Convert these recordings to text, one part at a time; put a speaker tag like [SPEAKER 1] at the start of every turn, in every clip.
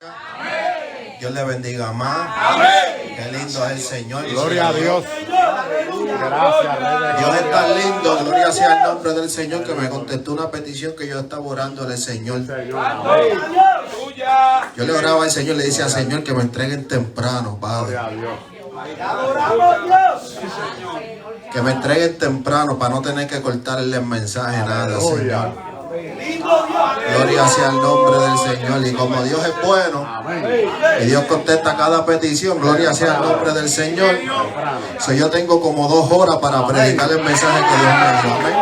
[SPEAKER 1] Amén. Dios le bendiga más.
[SPEAKER 2] Amén.
[SPEAKER 1] Qué lindo es el Señor.
[SPEAKER 3] Gloria a Dios. Gracias, Rey.
[SPEAKER 1] Dios es tan lindo. Gloria sea el nombre del Señor, que me contestó una petición que yo estaba orando al Señor. Yo le oraba al Señor, le decía al Señor que me entreguen temprano, Padre. Que me entreguen temprano para no tener que cortarle el mensaje, nada, Señor. Gloria sea el nombre del Señor. Y como Dios es bueno y Dios contesta cada petición, gloria sea el nombre del Señor. So, yo tengo como 2 horas para predicar el mensaje que Dios me dio. Amén.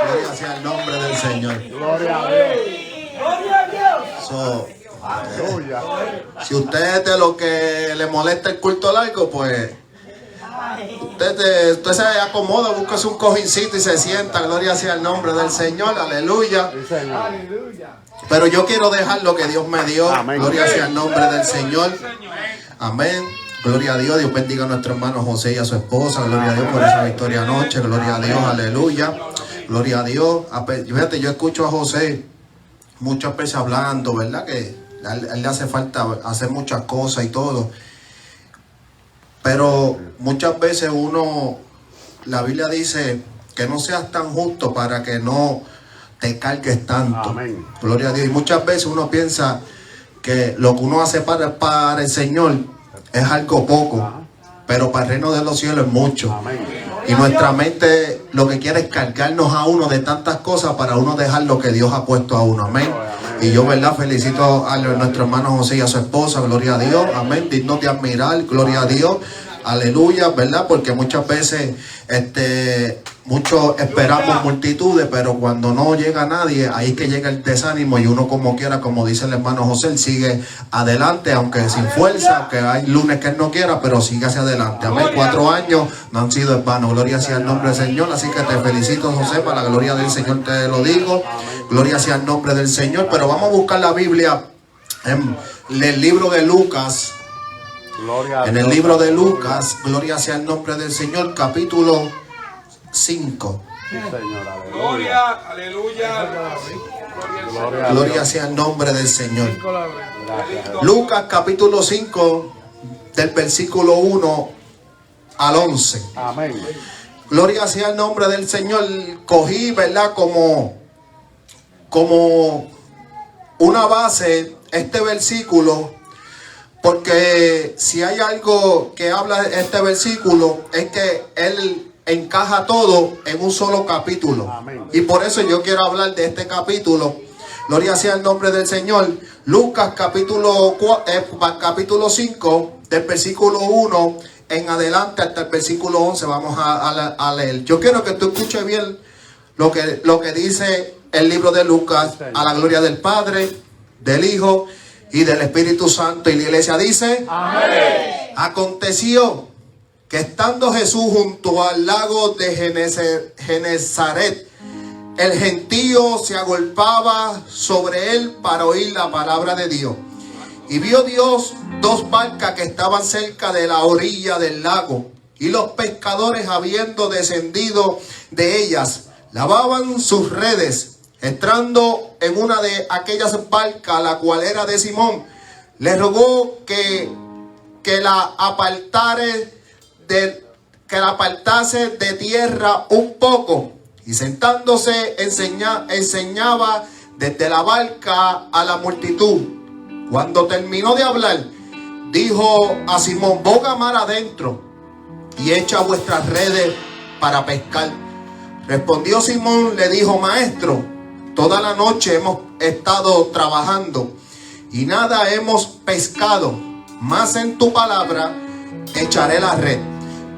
[SPEAKER 1] Gloria sea el nombre del Señor.
[SPEAKER 3] Gloria a Dios.
[SPEAKER 1] So, si usted es de lo que le molesta el culto largo, pues usted se acomoda, búsquese un cojincito y se sienta. Gloria sea el nombre del Señor. Aleluya. Pero yo quiero dejar lo que Dios me dio.
[SPEAKER 3] Amén.
[SPEAKER 1] Gloria sea el nombre del Señor. Amén. Gloria a Dios. Dios bendiga a nuestro hermano José y a su esposa. Gloria a Dios por esa victoria anoche. Gloria a Dios. Aleluya. Gloria a Dios. Fíjate, yo escucho a José muchas veces hablando, ¿verdad? Que a él le hace falta hacer muchas cosas y todo. Pero muchas veces la Biblia dice que no seas tan justo para que no te cargues tanto.
[SPEAKER 3] Amén.
[SPEAKER 1] Gloria a Dios. Y muchas veces uno piensa que lo que uno hace para el Señor es algo poco, pero para el reino de los cielos es mucho.
[SPEAKER 3] Amén.
[SPEAKER 1] Y nuestra mente lo que quiere es cargarnos a uno de tantas cosas para uno dejar lo que Dios ha puesto a uno. Amén. Y yo, ¿verdad? Felicito a nuestro hermano José y a su esposa. Gloria a Dios. Amén. Dignos de admirar. Gloria a Dios. Aleluya, ¿verdad? Porque muchas veces muchos esperamos multitudes, pero cuando no llega nadie, ahí es que llega el desánimo y uno como quiera, como dice el hermano José, él sigue adelante, aunque sin fuerza, aunque hay lunes que él no quiera, pero sigue hacia adelante. Amén. 4 años no han sido en vano. Gloria sea el nombre del Señor. Así que te felicito, José, para la gloria del Señor te lo digo. Gloria sea el nombre del Señor. Pero vamos a buscar la Biblia en el libro de Lucas. En el libro de Lucas, gloria sea el nombre del Señor, capítulo 5.
[SPEAKER 3] Sí, Señor,
[SPEAKER 2] Gloria, aleluya.
[SPEAKER 1] Gloria sea el nombre del Señor.
[SPEAKER 3] Gracias.
[SPEAKER 1] Lucas, capítulo 5, del versículo 1 al 11.
[SPEAKER 3] Amén.
[SPEAKER 1] Gloria sea el nombre del Señor. Cogí, ¿verdad? Como una base este versículo. Porque si hay algo que habla este versículo es que él encaja todo en un solo capítulo.
[SPEAKER 3] Amén.
[SPEAKER 1] Y por eso yo quiero hablar de este capítulo. Gloria sea el nombre del Señor. Lucas capítulo 5, del versículo 1 en adelante hasta el versículo 11 vamos a leer. Yo quiero que tú escuches bien lo que dice el libro de Lucas, a la gloria del Padre, del Hijo y del Espíritu Santo. Y la iglesia dice: amén. Aconteció que estando Jesús junto al lago de Genezaret, el gentío se agolpaba sobre él para oír la palabra de Dios. Y vio Dios 2 barcas que estaban cerca de la orilla del lago, y los pescadores, habiendo descendido de ellas, lavaban sus redes. Entrando en una de aquellas barcas, la cual era de Simón, le rogó que la apartase de tierra un poco. Y sentándose enseñaba desde la barca a la multitud. Cuando terminó de hablar, dijo a Simón: boga mar adentro y echa vuestras redes para pescar. Respondió Simón, le dijo: maestro, toda la noche hemos estado trabajando y nada hemos pescado, mas en tu palabra echaré la red.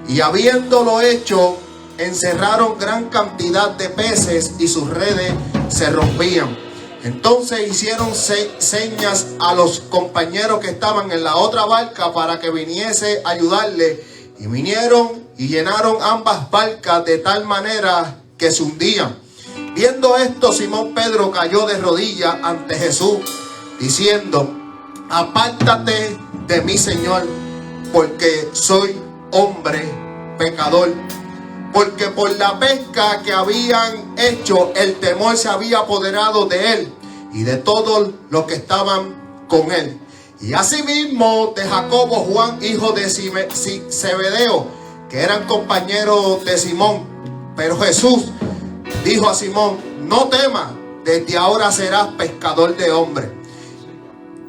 [SPEAKER 1] Y habiéndolo hecho, encerraron gran cantidad de peces y sus redes se rompían. Entonces hicieron señas a los compañeros que estaban en la otra barca para que viniese a ayudarle, y vinieron y llenaron ambas barcas de tal manera que se hundían. Viendo esto, Simón Pedro cayó de rodillas ante Jesús, diciendo: apártate de mí, Señor, porque soy hombre pecador. Porque por la pesca que habían hecho, el temor se había apoderado de él y de todos los que estaban con él. Y asimismo de Jacobo, Juan, hijo de Zebedeo, que eran compañeros de Simón. Pero Jesús dijo a Simón: no temas, desde ahora serás pescador de hombres.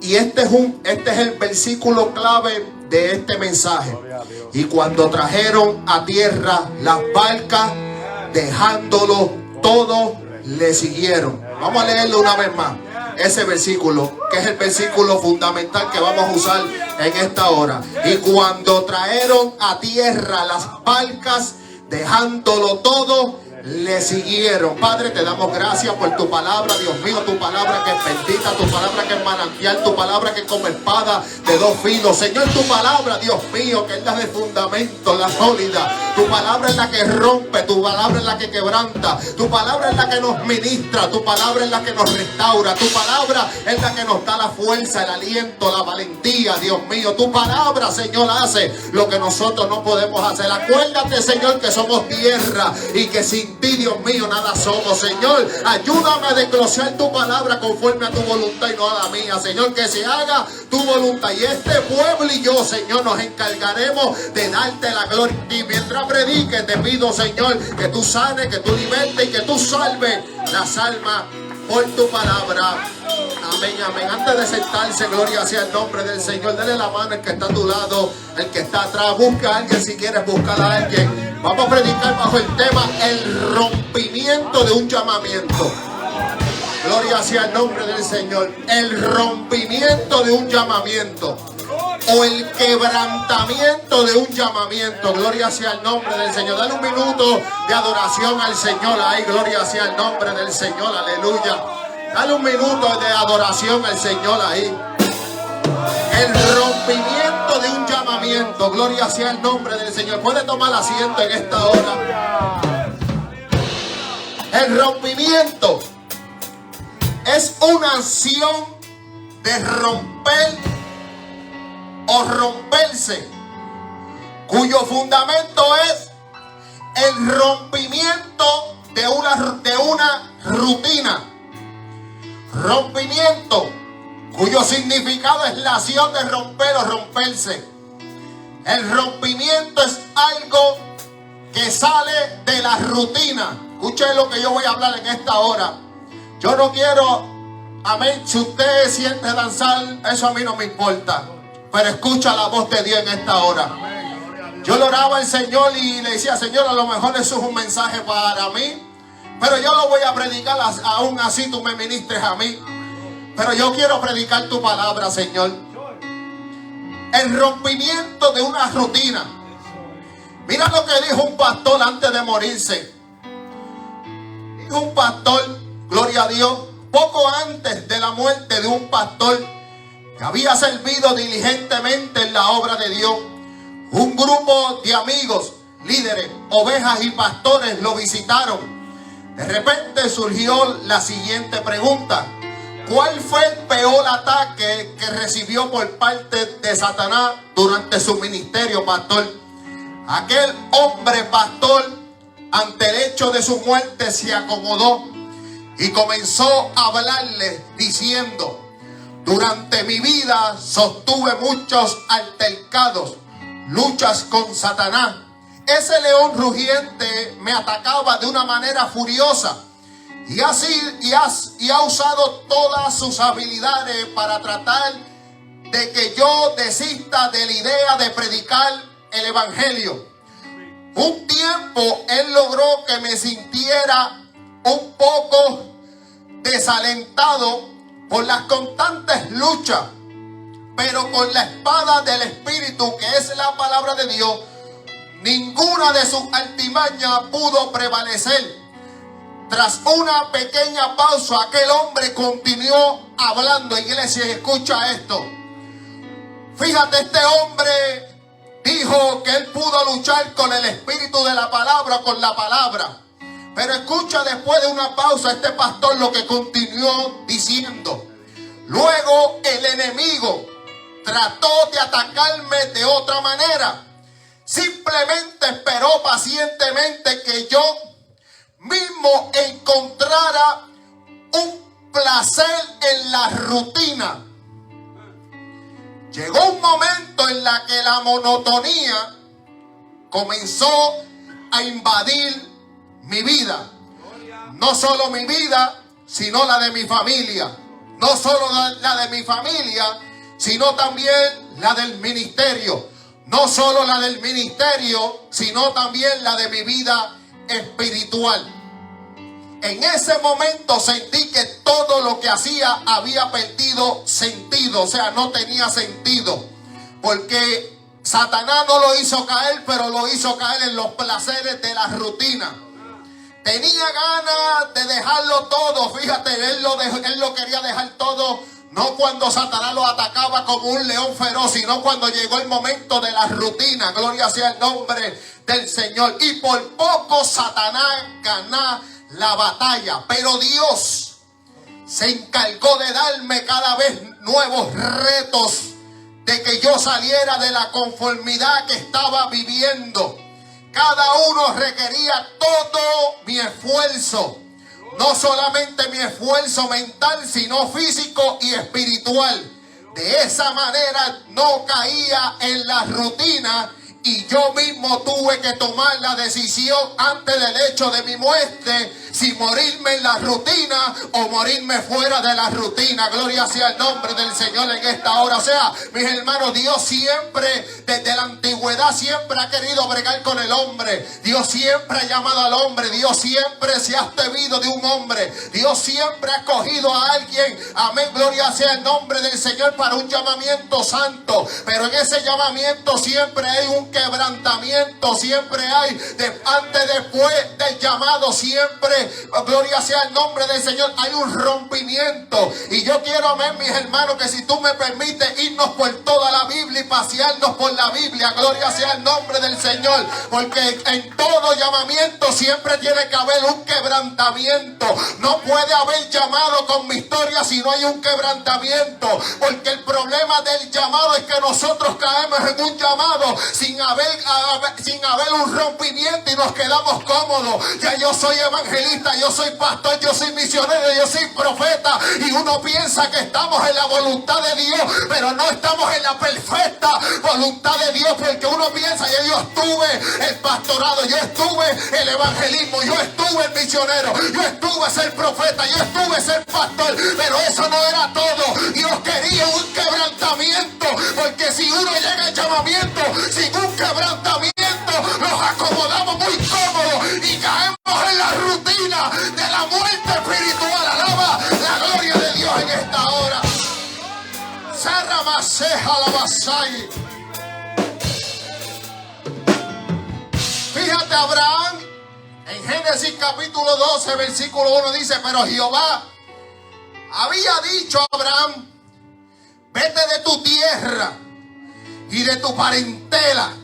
[SPEAKER 1] Y este es el versículo clave de este mensaje. Y cuando trajeron a tierra las barcas, dejándolo todo, le siguieron. Vamos a leerlo una vez más. Ese versículo, que es el versículo fundamental que vamos a usar en esta hora. Y cuando trajeron a tierra las barcas, dejándolo todo, le siguieron. Padre, te damos gracias por tu palabra, Dios mío, tu palabra que es bendita, tu palabra que es manantial, tu palabra que es como espada de dos filos. Señor, tu palabra, Dios mío, que es la de fundamento, la sólida. Tu palabra es la que rompe, tu palabra es la que quebranta, tu palabra es la que nos ministra, tu palabra es la que nos restaura, tu palabra es la que nos da la fuerza, el aliento, la valentía, Dios mío. Tu palabra, Señor, hace lo que nosotros no podemos hacer. Acuérdate, Señor, que somos tierra y que sin ti, Dios mío, nada somos. Señor, ayúdame a desglosar tu palabra conforme a tu voluntad y no a la mía. Señor, que se haga tu voluntad. Y este pueblo y yo, Señor, nos encargaremos de darte la gloria. Y mientras predique, te pido, Señor, que tú sanes, que tú libertes y que tú salves las almas por tu palabra. Amén, amén. Antes de sentarse, gloria sea el nombre del Señor. Dele la mano al que está a tu lado, el que está atrás. Busca a alguien si quieres buscar a alguien. Vamos a predicar bajo el tema el rompimiento de un llamamiento. Gloria sea el nombre del Señor. El rompimiento de un llamamiento. O el quebrantamiento de un llamamiento. Gloria sea el nombre del Señor. Dale un minuto de adoración al Señor ahí. Gloria sea el nombre del Señor. Aleluya. Dale un minuto de adoración al Señor ahí. El rompimiento de un llamamiento. Gloria sea el nombre del Señor. Puede tomar asiento en esta hora. El rompimiento es una acción de romper o romperse, cuyo fundamento es el rompimiento de una rutina. Rompimiento, cuyo significado es la acción de romper o romperse. El rompimiento es algo que sale de la rutina. Escuchen lo que yo voy a hablar en esta hora. Yo no quiero, amén, si usted siente danzar, eso a mí no me importa. Pero escucha la voz de Dios en esta hora. Yo le oraba al Señor y le decía: Señor, a lo mejor eso es un mensaje para mí, pero yo lo voy a predicar, aún así tú me ministres a mí. Pero yo quiero predicar tu palabra, Señor. El rompimiento de una rutina. Mira lo que dijo un pastor antes de morirse. Dijo un pastor, gloria a Dios, poco antes de la muerte de un pastor que había servido diligentemente en la obra de Dios. Un grupo de amigos, líderes, ovejas y pastores lo visitaron. De repente surgió la siguiente pregunta: ¿cuál fue el peor ataque que recibió por parte de Satanás durante su ministerio, pastor? Aquel hombre pastor, ante el hecho de su muerte, se acomodó y comenzó a hablarle diciendo: durante mi vida sostuve muchos altercados, luchas con Satanás. Ese león rugiente me atacaba de una manera furiosa y ha usado todas sus habilidades para tratar de que yo desista de la idea de predicar el evangelio. Un tiempo él logró que me sintiera un poco desalentado por las constantes luchas, pero con la espada del Espíritu, que es la palabra de Dios, ninguna de sus artimañas pudo prevalecer. Tras una pequeña pausa, aquel hombre continuó hablando. Iglesia, escucha esto. Fíjate, este hombre dijo que él pudo luchar con el espíritu de la palabra, con la palabra. Pero escucha, después de una pausa, este pastor lo que continuó diciendo: luego el enemigo trató de atacarme de otra manera. Simplemente esperó pacientemente que yo mismo encontrara un placer en la rutina. llegó un momento en la que la monotonía comenzó a invadir mi vida. No solo mi vida, sino la de mi familia. No solo la de mi familia, sino también la del ministerio. No solo la del ministerio, sino también la de mi vida espiritual. En ese momento sentí que todo lo que hacía había perdido sentido. O sea, no tenía sentido. Porque Satanás no lo hizo caer, pero lo hizo caer en los placeres de la rutina. Tenía ganas de dejarlo todo. Fíjate, él lo quería dejar todo. No cuando Satanás lo atacaba como un león feroz, sino cuando llegó el momento de la rutina. Gloria sea el nombre del Señor. Y por poco Satanás ganó la batalla. Pero Dios se encargó de darme cada vez nuevos retos, de que yo saliera de la conformidad que estaba viviendo. Cada uno requería todo mi esfuerzo. No solamente mi esfuerzo mental, sino físico y espiritual. De esa manera no caía en la rutina y yo mismo tuve que tomar la decisión antes del hecho de mi muerte, si morirme en la rutina o morirme fuera de la rutina. Gloria sea el nombre del Señor en esta hora. O sea, mis hermanos, Dios siempre, desde la antigüedad, siempre ha querido bregar con el hombre. Dios siempre ha llamado al hombre. Dios siempre se ha atrevido de un hombre. Dios siempre ha escogido a alguien. Amén, gloria sea el nombre del Señor, para un llamamiento santo. Pero en ese llamamiento siempre hay un quebrantamiento. Siempre hay, después del llamado, siempre, gloria sea el nombre del Señor, hay un rompimiento. Y yo quiero, amén, mis hermanos, que si tú me permites irnos por toda la Biblia y pasearnos por la Biblia, gloria sea el nombre del Señor, porque en todo llamamiento siempre tiene que haber un quebrantamiento. No puede haber llamado con mi historia si no hay un quebrantamiento, porque el problema del llamado es que nosotros caemos en un llamado sin haber un rompimiento y nos quedamos cómodos. Ya yo soy evangelista, yo soy pastor, yo soy misionero, yo soy profeta, y uno piensa que estamos en la voluntad de Dios, pero no estamos en la perfecta voluntad de Dios, porque uno piensa, ya yo estuve el pastorado, yo estuve el evangelismo, yo estuve el misionero, yo estuve ser profeta, yo estuve ser pastor, pero eso no era todo. Dios quería un quebrantamiento, porque si uno llega al llamamiento sin un quebrantamiento, nos acomodamos muy cómodos y caemos en la rutina de la muerte espiritual. Alaba la gloria de Dios en esta hora. Sarra maseja la basai. Fíjate, Abraham en Génesis capítulo 12 versículo 1 dice: pero Jehová había dicho a Abraham: vete de tu tierra y de tu parentela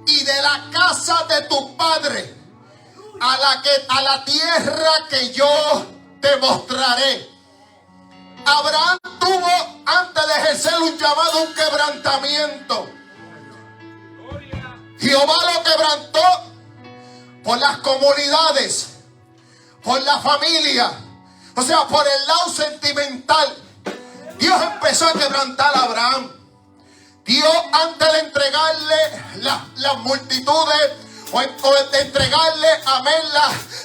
[SPEAKER 1] y de la casa de tu padre a la tierra que yo te mostraré. Abraham tuvo, antes de ejercer un llamado, un quebrantamiento. Jehová lo quebrantó por las comunidades, por la familia, o sea, por el lado sentimental. Dios empezó a quebrantar a Abraham. Dios, antes de entregarle las multitudes, o de entregarle, amén,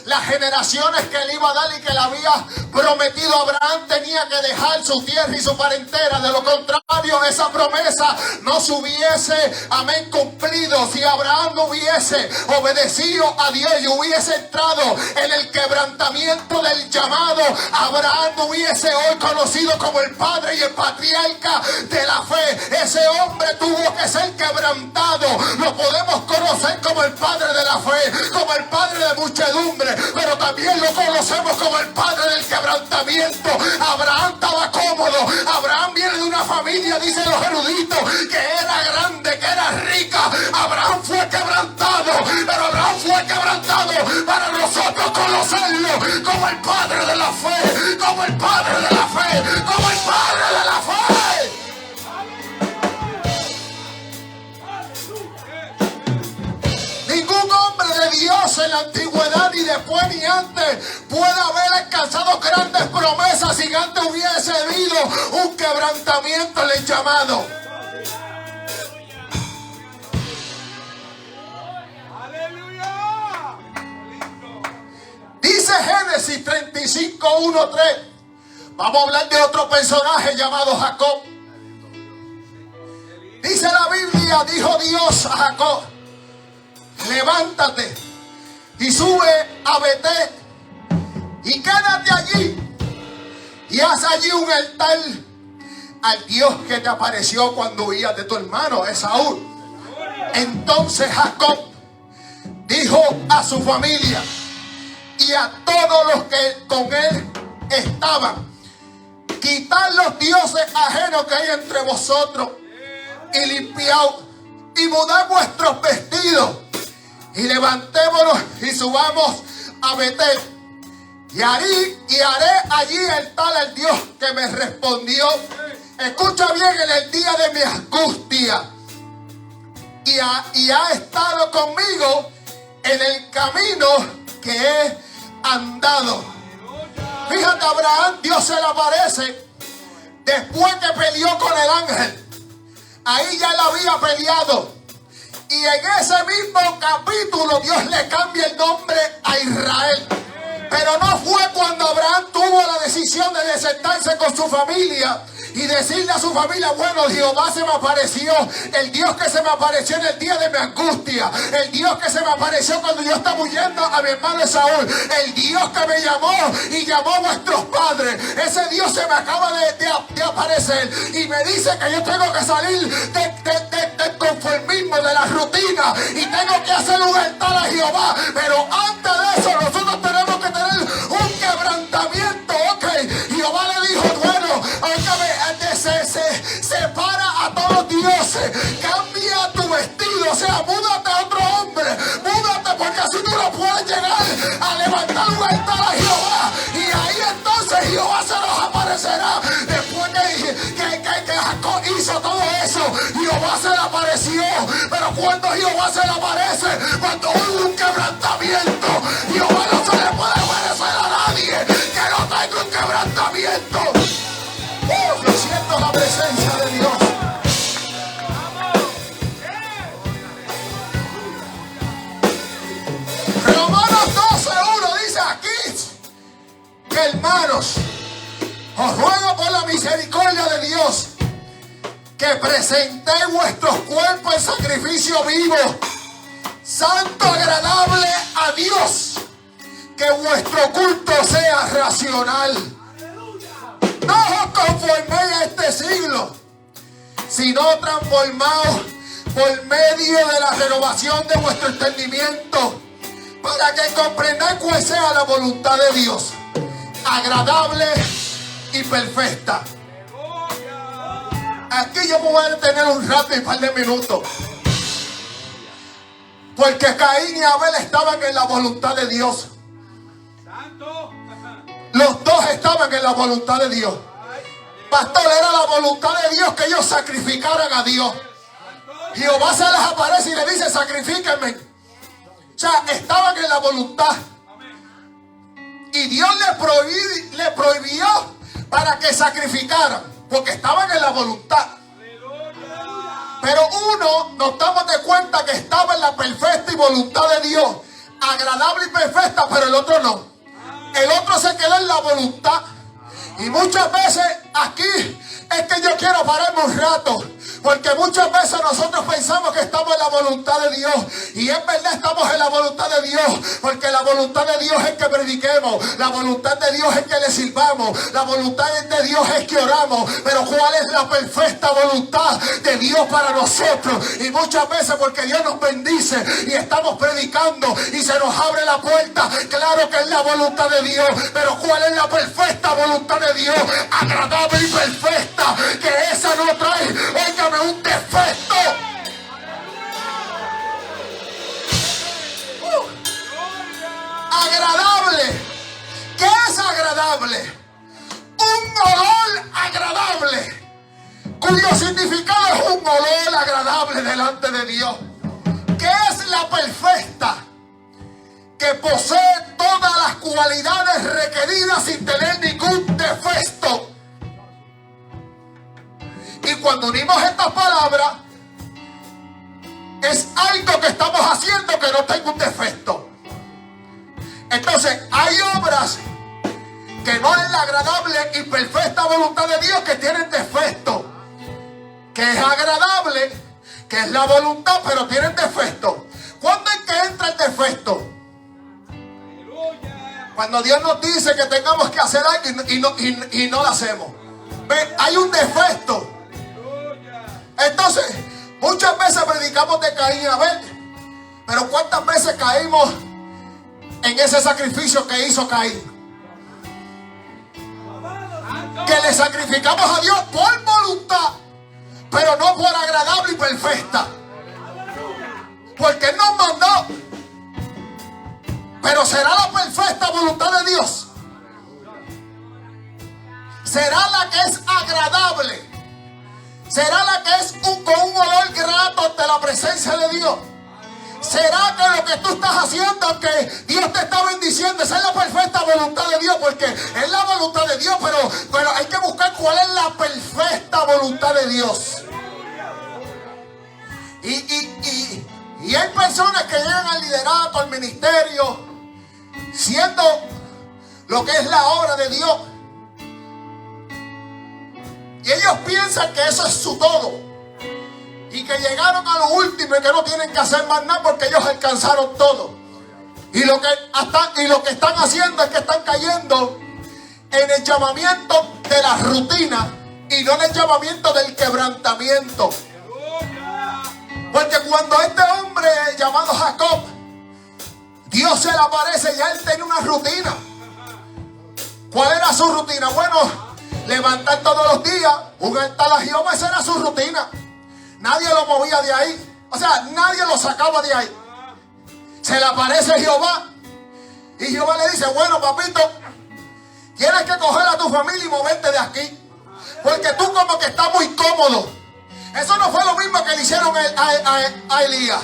[SPEAKER 1] las generaciones que le iba a dar y que le había prometido a Abraham, tenía que dejar su tierra y su parentela. De lo contrario, esa promesa no se hubiese, amén, cumplido. Si Abraham no hubiese obedecido a Dios y hubiese entrado en el quebrantamiento del llamado, Abraham no hubiese hoy conocido como el padre y el patriarca de la fe. Ese hombre tuvo que ser quebrantado. Lo podemos conocer como el padre de la fe, como el padre de muchedumbre, pero también lo conocemos como el padre del quebrantamiento. Abraham estaba cómodo. Abraham viene de una familia, dicen los eruditos, que era grande, que era rica. Abraham fue quebrantado, pero Abraham fue quebrantado para nosotros conocerlo como el padre de la fe, como el padre de la fe, como el padre de la fe. Ningún hombre de Dios en la antigüedad, ni después ni antes, puede haber alcanzado grandes promesas sin antes hubiese habido un quebrantamiento en el llamado. Dice Génesis 35, 1, 3. Vamos a hablar de otro personaje llamado Jacob. Dice la Biblia, dijo Dios a Jacob: levántate y sube a Betel y quédate allí y haz allí un altar al Dios que te apareció cuando huías de tu hermano Esaú. Entonces Jacob dijo a su familia y a todos los que con él estaban: quitad los dioses ajenos que hay entre vosotros y limpiaos y mudad vuestros vestidos y levantémonos y subamos a Betel y haré allí altar al Dios que me respondió. Escucha bien, en el día de mi angustia y ha estado conmigo en el camino que he andado. Fíjate, Abraham, Dios se le aparece después que peleó con el ángel. Ahí ya le había peleado. Y en ese mismo capítulo Dios le cambia el nombre a Israel. Pero no fue cuando Abraham tuvo la decisión de sentarse con su familia y decirle a su familia: bueno, Jehová se me apareció, el Dios que se me apareció en el día de mi angustia, el Dios que se me apareció cuando yo estaba huyendo a mi hermano Saúl, el Dios que me llamó y llamó a vuestros padres, ese Dios se me acaba de aparecer y me dice que yo tengo que salir del conformismo, de la rutina, y tengo que hacer un altar a Jehová. Pero antes de eso nosotros tenemos que tener un quebrantamiento. Ok, Jehová le dijo: bueno, separa a todos los dioses, cambia tu vestido, o sea, múdate a otro hombre, múdate, porque así tú no puedes llegar a levantar un altar a Jehová. Y ahí entonces Jehová se nos aparecerá. Después que Jacob hizo todo eso, Jehová se le apareció. Pero cuando Jehová se le aparece, cuando hubo un quebrantamiento, Jehová no se le puede aparecer a nadie que no tenga un quebrantamiento. Yo siento la presencia de Dios. Romanos 12:1 dice aquí: hermanos, os ruego por la misericordia de Dios que presentéis vuestros cuerpos en sacrificio vivo, santo, agradable a Dios, que vuestro culto sea racional. No os conforméis a este siglo, sino transformaos por medio de la renovación de vuestro entendimiento, para que comprendáis cuál sea la voluntad de Dios, agradable y perfecta. Aquí yo me voy a detener un rato y un par de minutos, porque Caín y Abel estaban en la voluntad de Dios. Los dos estaban en la voluntad de Dios. Pastor, era la voluntad de Dios que ellos sacrificaran a Dios. Jehová se les aparece y le dice: sacrifíquenme. O sea, estaban en la voluntad. Y Dios le prohibió para que sacrificaran, porque estaban en la voluntad. Pero uno, nos damos de cuenta que estaba en la perfecta y voluntad de Dios, agradable y perfecta, pero el otro no. El otro se quedó en la voluntad. Y muchas veces aquí es que yo quiero pararme un rato, porque muchas veces nosotros pensamos que estamos en la voluntad de Dios, y es verdad, estamos en la voluntad de Dios, porque la voluntad de Dios es que prediquemos, la voluntad de Dios es que le sirvamos, la voluntad de Dios es que oramos. Pero ¿cuál es la perfecta voluntad de Dios para nosotros? Y muchas veces, porque Dios nos bendice y estamos predicando y se nos abre la puerta, claro que es la voluntad de Dios, pero ¿cuál es la perfecta voluntad de Dios? Agradable y perfecta, que esa no trae, óigame, un defecto. Agradable. ¿Qué es agradable? Un olor agradable, cuyo significado es un olor agradable delante de Dios. ¿Qué es la perfecta? Que posee todas las cualidades requeridas sin tener ningún defecto. Y cuando unimos estas palabras, es algo que estamos haciendo que no tenga un defecto. Entonces, hay obras que no es la agradable y perfecta voluntad de Dios, que tienen defecto. Que es agradable, que es la voluntad, pero tienen defecto. ¿Cuándo es que entra el defecto? Cuando Dios nos dice que tengamos que hacer algo y no lo hacemos. ¿Ve? Hay un defecto. Entonces, muchas veces predicamos de Caín y Abel, pero ¿cuántas veces caímos en ese sacrificio que hizo Caín? Que le sacrificamos a Dios por voluntad, pero no por agradable y perfecta. Porque Él nos mandó. Pero ¿será la perfecta voluntad de Dios? ¿Será la que es agradable? ¿Será la que es con un olor grato ante la presencia de Dios? ¿Será que lo que tú estás haciendo, que Dios te está bendiciendo, esa es la perfecta voluntad de Dios? Porque es la voluntad de Dios, pero hay que buscar cuál es la perfecta voluntad de Dios. Y hay personas que llegan al liderato, al ministerio, siendo lo que es la obra de Dios. Y ellos piensan que eso es su todo. Y que llegaron a lo último y que no tienen que hacer más nada porque ellos alcanzaron todo. Y lo que están haciendo es que están cayendo en el llamamiento de la rutina y no en el llamamiento del quebrantamiento. Porque cuando este hombre llamado Jacob, Dios se le aparece, ya él tenía una rutina. ¿Cuál era su rutina? Bueno, levantar todos los días un altar a Jehová, esa era su rutina. Nadie lo movía de ahí. O sea, nadie lo sacaba de ahí. Se le aparece Jehová y Jehová le dice: bueno, papito, tienes que coger a tu familia y moverte de aquí, porque tú como que estás muy cómodo. Eso no fue lo mismo que le hicieron a Elías.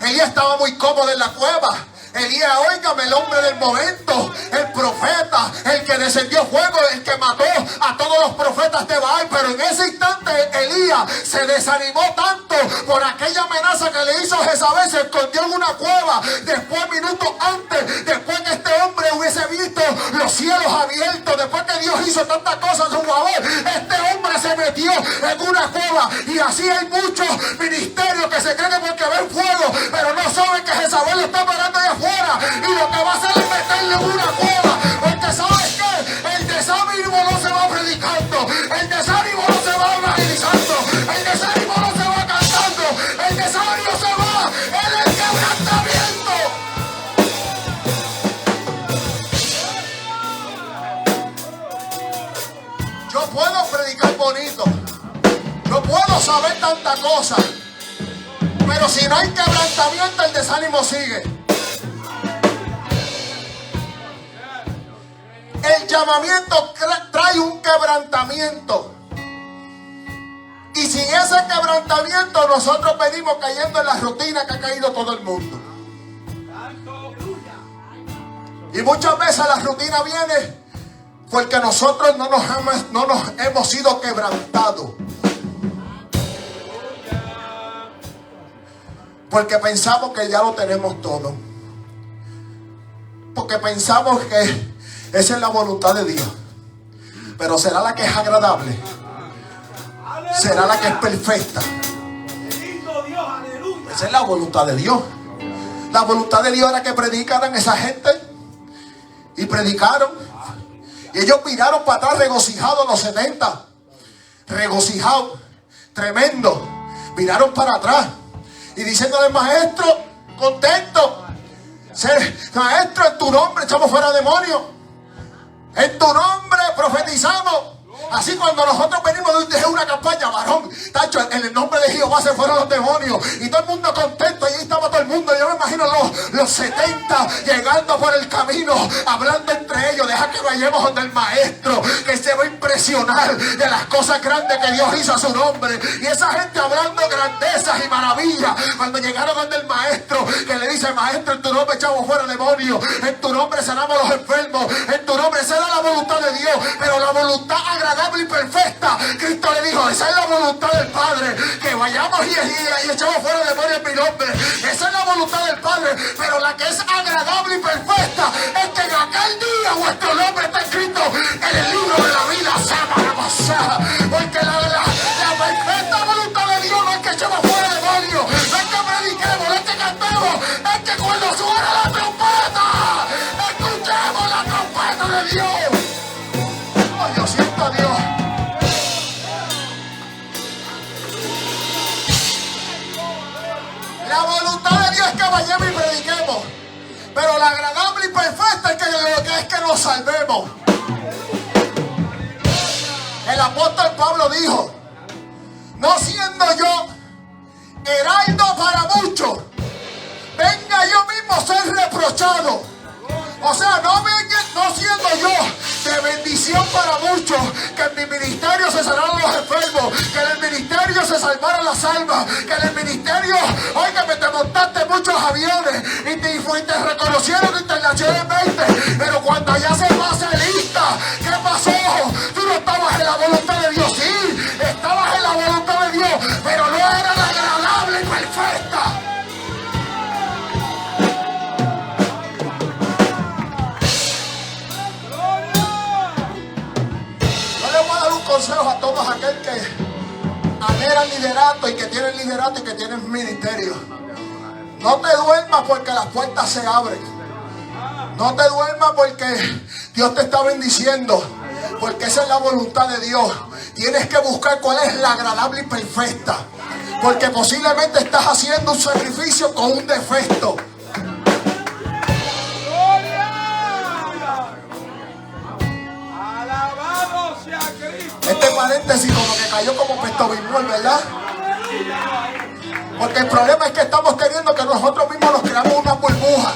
[SPEAKER 1] Elías estaba muy cómodo en la cueva. Elías, óigame, el hombre del momento, el profeta, el que descendió fuego, el que mató a todos los profetas de Baal. Pero en ese instante Elías se desanimó tanto por aquella amenaza que le hizo Jezabel, se escondió en una cueva. Después, minutos antes, después que este hombre hubiese visto los cielos abiertos, después que Dios hizo tantas cosas a su favor, este hombre se metió en una cueva. Y así hay muchos ministerios que se creen que porque ven fuego, pero no saben que Jezabel está parando allá afuera. Y lo que va a hacer es meterle en una cueva. Porque ¿sabes qué? El desánimo no se va predicando, el desánimo no se va evangelizando, el desánimo no se va cantando, el desánimo se va en el quebrantamiento. Yo puedo predicar bonito, yo puedo saber tanta cosa, pero si no hay quebrantamiento, el desánimo sigue. El llamamiento trae un quebrantamiento. Y sin ese quebrantamiento nosotros venimos cayendo en la rutina que ha caído todo el mundo. Y muchas veces la rutina viene porque nosotros no nos hemos sido quebrantados. Porque pensamos que ya lo tenemos todo. Porque pensamos que esa es la voluntad de Dios. Pero ¿será la que es agradable? ¿Será la que es perfecta? Esa es la voluntad de Dios. La voluntad de Dios era que predicaran esa gente. Y predicaron. Y ellos miraron para atrás regocijados los 70. Regocijados. Tremendo. Miraron para atrás. Y diciéndole: maestro, contento. Maestro, en tu nombre echamos fuera demonios. En tu nombre profetizamos. Así cuando nosotros venimos de una campaña, varón, tacho, en el nombre de Jehová se fueron los demonios. Y todo el mundo contento, y ahí estaba todo el mundo. Yo me imagino los 70 llegando por el camino, hablando entre ellos: deja que vayamos donde el maestro, que se va a impresionar impresionar de las cosas grandes que Dios hizo a su nombre. Y esa gente hablando grandezas y maravillas. Cuando llegaron donde el maestro, que le dice: maestro, en tu nombre echamos fuera demonios, en tu nombre sanamos a los enfermos, en tu nombre, esa era la voluntad de Dios. Pero la voluntad agradable y perfecta, Cristo le dijo: esa es la voluntad del Padre, que vayamos y echamos fuera demonios en mi nombre. Esa es la voluntad del Padre. Pero la que es agradable y perfecta es que en aquel día vuestro nombre está escrito en el libro de la vida. Porque la perfecta voluntad de Dios no es que echemos fuera demonios, no es que prediquemos, no es que cantemos, es que cuando suena la trompeta, escuchemos la trompeta de Dios. Oh, yo siento a Dios. La voluntad de Dios es que vayamos y prediquemos, pero la agradable y perfecta es que nos salvemos. El apóstol Pablo dijo: no siendo yo heraldo para muchos, venga yo mismo a ser reprochado. O sea, no siendo yo de bendición para muchos, que en mi ministerio se sanaron los enfermos, que en el ministerio se salvaron las almas, que en el ministerio, óigame, te montaste muchos aviones y te reconocieron internacionalmente. Pero cuando allá se pasa lista, ¿qué pasó? Tú no estabas en la voluntad de Dios. Sí, estabas en la voluntad de Dios, pero no era la agradable y perfecta. Consejo a todos aquel que anhelan liderato y que tienen liderato y que tienen ministerio: no te duermas porque las puertas se abren. No te duermas porque Dios te está bendiciendo, porque esa es la voluntad de Dios. Tienes que buscar cuál es la agradable y perfecta, porque posiblemente estás haciendo un sacrificio con un defecto. Este paréntesis como que cayó como pestobimol, ¿verdad? Porque el problema es que estamos queriendo que nosotros mismos nos creamos una burbuja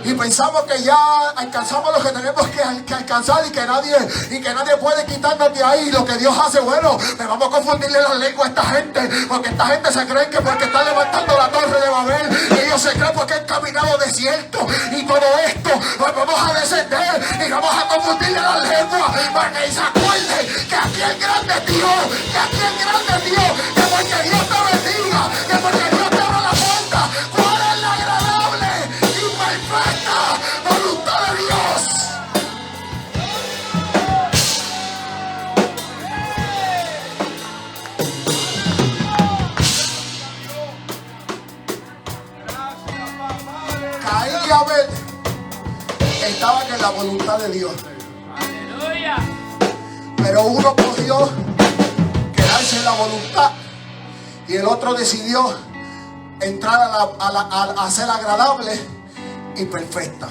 [SPEAKER 1] y pensamos que ya alcanzamos lo que tenemos que alcanzar y que nadie puede quitarnos de ahí lo que Dios hace. Bueno, pues vamos a confundirle las lenguas a esta gente, porque esta gente se cree que porque están levantando la torre de Babel, y ellos se creen porque han caminado desierto y todo esto, pues vamos a descender y vamos a confundirle las lenguas para que se acuerden que aquí el grande es Dios, que aquí el grande es Dios, que porque Dios te bendiga, que porque Dios te abra la puerta. ¿Cuál es la agradable y perfecta voluntad de Dios? Caín y Abel estaban en la voluntad de Dios. Pero uno cogió quedarse en la voluntad y el otro decidió entrar a ser agradable y perfecta.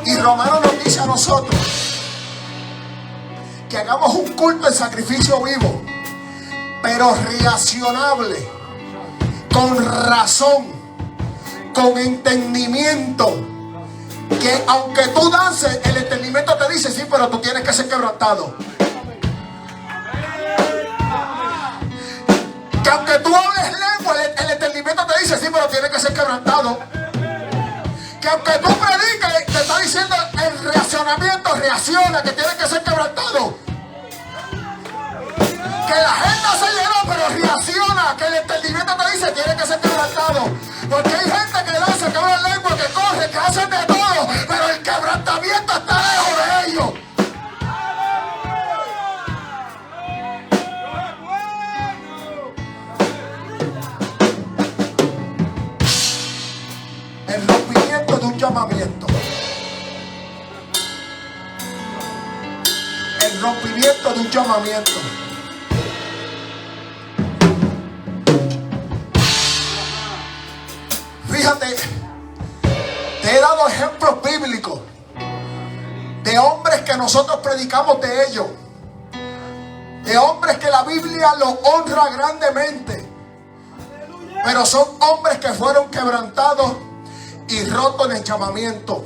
[SPEAKER 1] Y Romano nos dice a nosotros que hagamos un culto en sacrificio vivo, pero reaccionable, con razón, con entendimiento. Que aunque tú dances, el entendimiento te dice: sí, pero tú tienes que ser quebrantado. Que aunque tú hables lengua, el entendimiento te dice: sí, pero tienes que ser quebrantado. Que aunque tú prediques, te está diciendo el reaccionamiento: reacciona, que tienes que ser quebrantado. Que la gente se llenó, pero reacciona, que el entendimiento te dice: tiene que ser quebrantado. Porque hay gente que danza, que habla lengua, que corre, que hace de todo, pero el quebrantamiento está lejos de ellos. El rompimiento de un llamamiento. El rompimiento de un llamamiento. Fíjate, te he dado ejemplos bíblicos de hombres que nosotros predicamos de ellos, de hombres que la Biblia los honra grandemente, pero son hombres que fueron quebrantados y rotos en el llamamiento.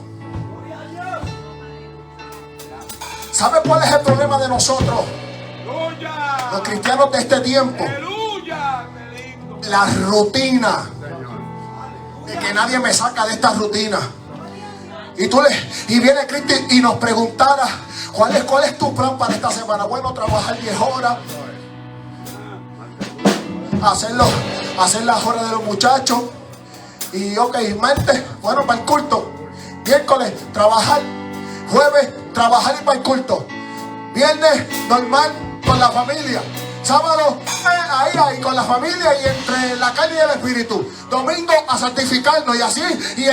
[SPEAKER 1] ¿Sabe cuál es el problema de nosotros,
[SPEAKER 2] Aleluya.
[SPEAKER 1] los cristianos de este tiempo?
[SPEAKER 2] Aleluya. Qué lindo.
[SPEAKER 1] La rutina. De que nadie me saca de esta rutina. Y viene Cristo y nos preguntara, ¿cuál es tu plan para esta semana? Bueno, trabajar 10 horas, hacer las horas de los muchachos. Y ok, martes, bueno, para el culto. Miércoles, trabajar. Jueves, trabajar y para el culto. Viernes, normal, con la familia. Sábado, ahí con la familia y entre la carne y el espíritu. Domingo, a santificarnos y así. Y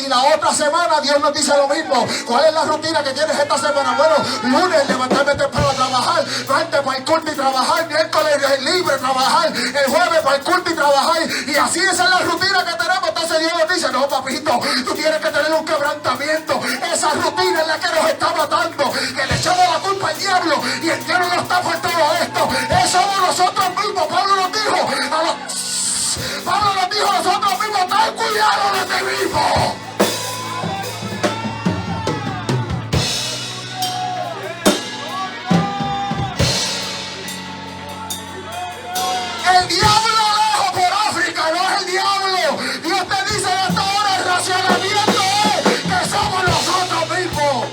[SPEAKER 1] la otra semana Dios nos dice lo mismo. ¿Cuál es la rutina que tienes esta semana? Bueno, lunes, levantarme temprano a trabajar. Martes, para el culto y trabajar. Miércoles, libre, trabajar. El jueves, para el culto y trabajar. Y así esa es la rutina que tenemos. Entonces Dios nos dice, no, papito, tú tienes que tener un quebrantamiento. Esa rutina es la que nos está matando. Que le echamos la culpa al diablo. Y el diablo no está por todo esto. Somos nosotros mismos. Pablo nos dijo a nosotros mismos, ten cuidado de ti mismo. El diablo lejos por África, no es el diablo. Dios te dice en esta hora, el racionamiento es que somos nosotros mismos.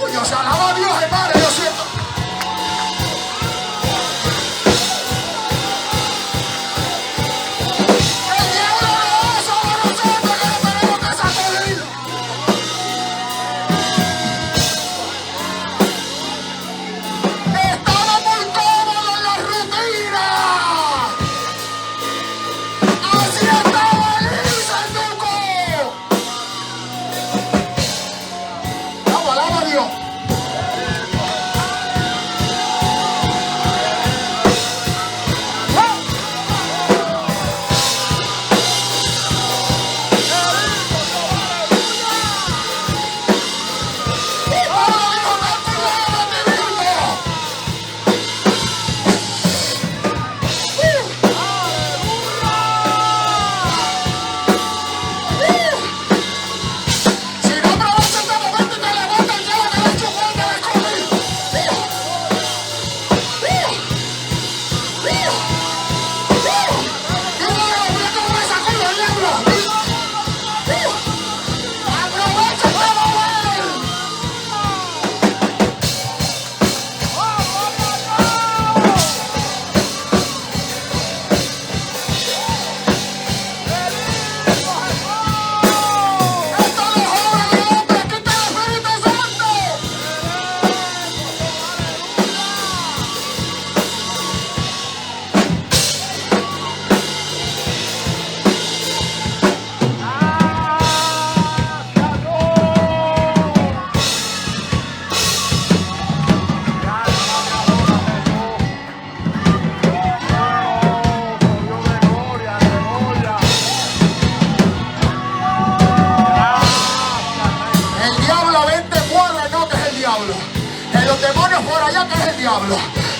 [SPEAKER 1] Uy, se alaba a Dios, hermano, yo siento.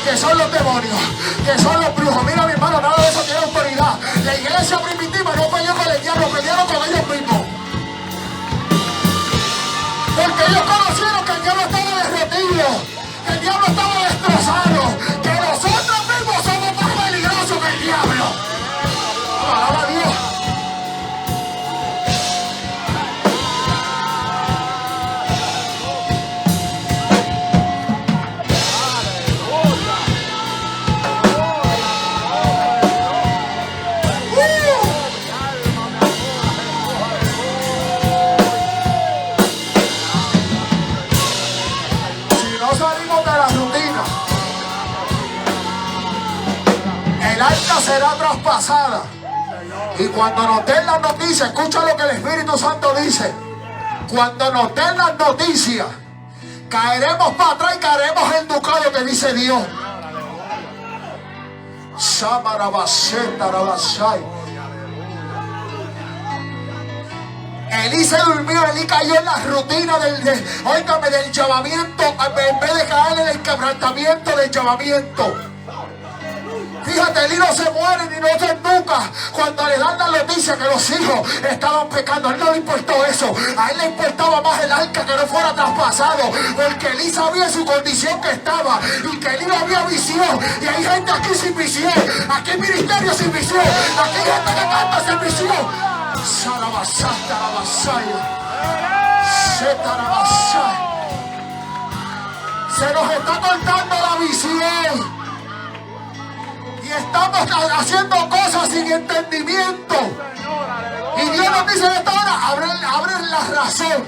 [SPEAKER 1] Que son los demonios, que son los brujos. Mira, mi hermano, nada de eso tiene autoridad. La iglesia primitiva no peleó con el diablo, pelearon con ellos mismos. Porque ellos conocieron que el diablo estaba derretido, que el diablo estaba destrozado, que nosotros mismos somos más peligrosos que el diablo. Alaba a Dios. El arca será traspasada. Y cuando nos den las noticias, escucha lo que el Espíritu Santo dice. Cuando nos den las noticias, caeremos para atrás y caeremos en ducado que dice Dios. Elí se durmió, Elí cayó en la rutina del llamamiento, en vez de caer en el quebrantamiento del llamamiento. Fíjate, Elí no se muere ni no se ennuca cuando le dan la noticia que los hijos estaban pecando. A él no le importó eso. A él le importaba más el arca que no fuera traspasado, porque Elí sabía su condición que estaba y que Elí no había visión. Y hay gente aquí sin visión, aquí hay ministerio sin visión, aquí hay gente que canta sin visión. Sarabasata la vasalla, Setarabasaya. Se nos está cortando la visión. Y estamos haciendo cosas sin entendimiento. Y Dios nos dice en esta hora, abre la razón,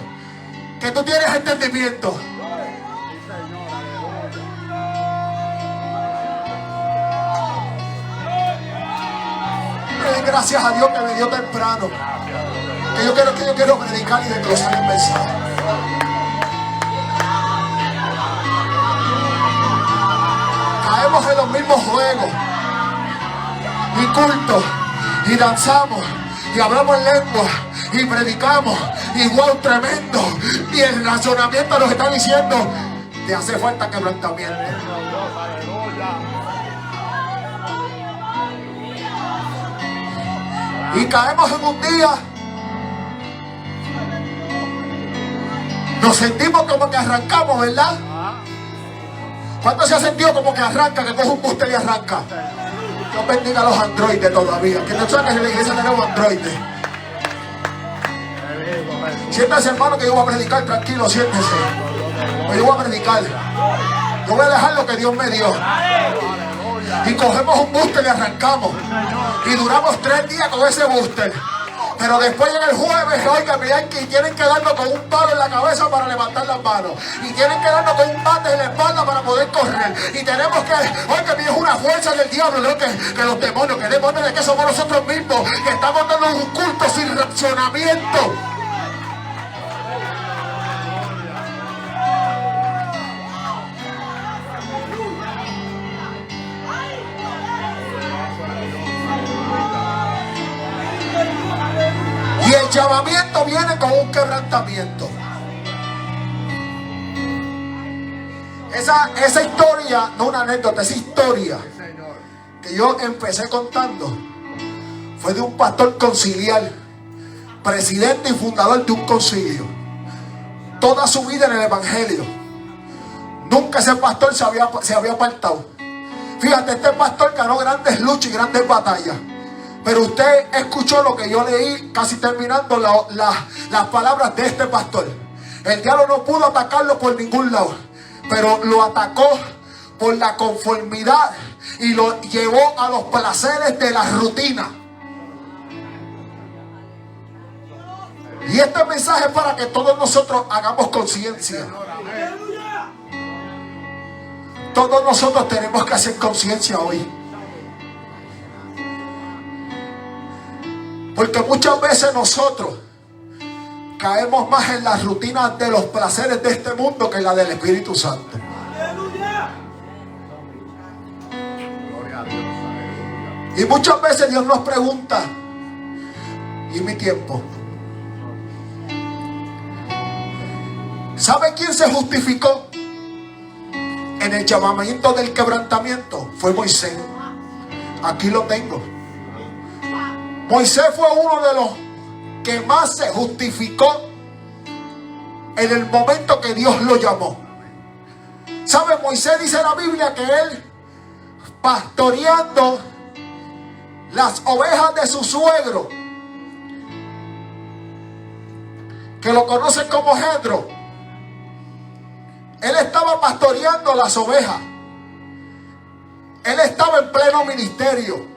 [SPEAKER 1] que tú tienes entendimiento. Le gracias a Dios que me dio temprano. Que yo quiero predicar y desglosar el mensaje. Caemos en los mismos juegos y cultos, y danzamos, y hablamos en lengua, y predicamos, y wow, tremendo. Y el razonamiento nos está diciendo, te hace falta quebrantamiento. Y caemos en un día, nos sentimos como que arrancamos, ¿verdad? ¿Cuánto se ha sentido como que arranca, que coge un booster y arranca? Dios bendiga a los androides todavía. Que no saben que en la iglesia tenemos androides. Siéntese, hermano, que yo voy a predicar, tranquilo, siéntese. Pues yo voy a predicar. Yo voy a dejar lo que Dios me dio. Y cogemos un booster y arrancamos. Y duramos 3 días con ese booster. Pero después en el jueves, oiga, miren que tienen que darnos con un palo en la cabeza para levantar las manos. Y tienen que darnos con un bate en la espalda para poder correr. Y tenemos que, oiga, es una fuerza del diablo, ¿no? Que los demonios, que demonios de que somos nosotros mismos, que estamos dando un culto sin racionamiento. Y el llamamiento viene con un quebrantamiento. Esa historia, no una anécdota, esa historia que yo empecé contando fue de un pastor conciliar, presidente y fundador de un concilio. Toda su vida en el evangelio. Nunca ese pastor se había apartado. Fíjate, este pastor ganó grandes luchas y grandes batallas. Pero usted escuchó lo que yo leí casi terminando las palabras de este pastor. El diablo no pudo atacarlo por ningún lado, pero lo atacó por la conformidad y lo llevó a los placeres de la rutina. Y este mensaje es para que todos nosotros hagamos conciencia. Todos nosotros tenemos que hacer conciencia hoy. Porque muchas veces nosotros caemos más en las rutinas de los placeres de este mundo que en la del Espíritu Santo. Y muchas veces Dios nos pregunta, ¿y mi tiempo? ¿Sabe quién se justificó en el llamamiento del quebrantamiento? Fue Moisés. Aquí lo tengo. Moisés fue uno de los que más se justificó en el momento que Dios lo llamó. ¿Sabe? Moisés dice la Biblia que él, pastoreando las ovejas de su suegro, que lo conocen como Jetro, él estaba pastoreando las ovejas. Él estaba en pleno ministerio.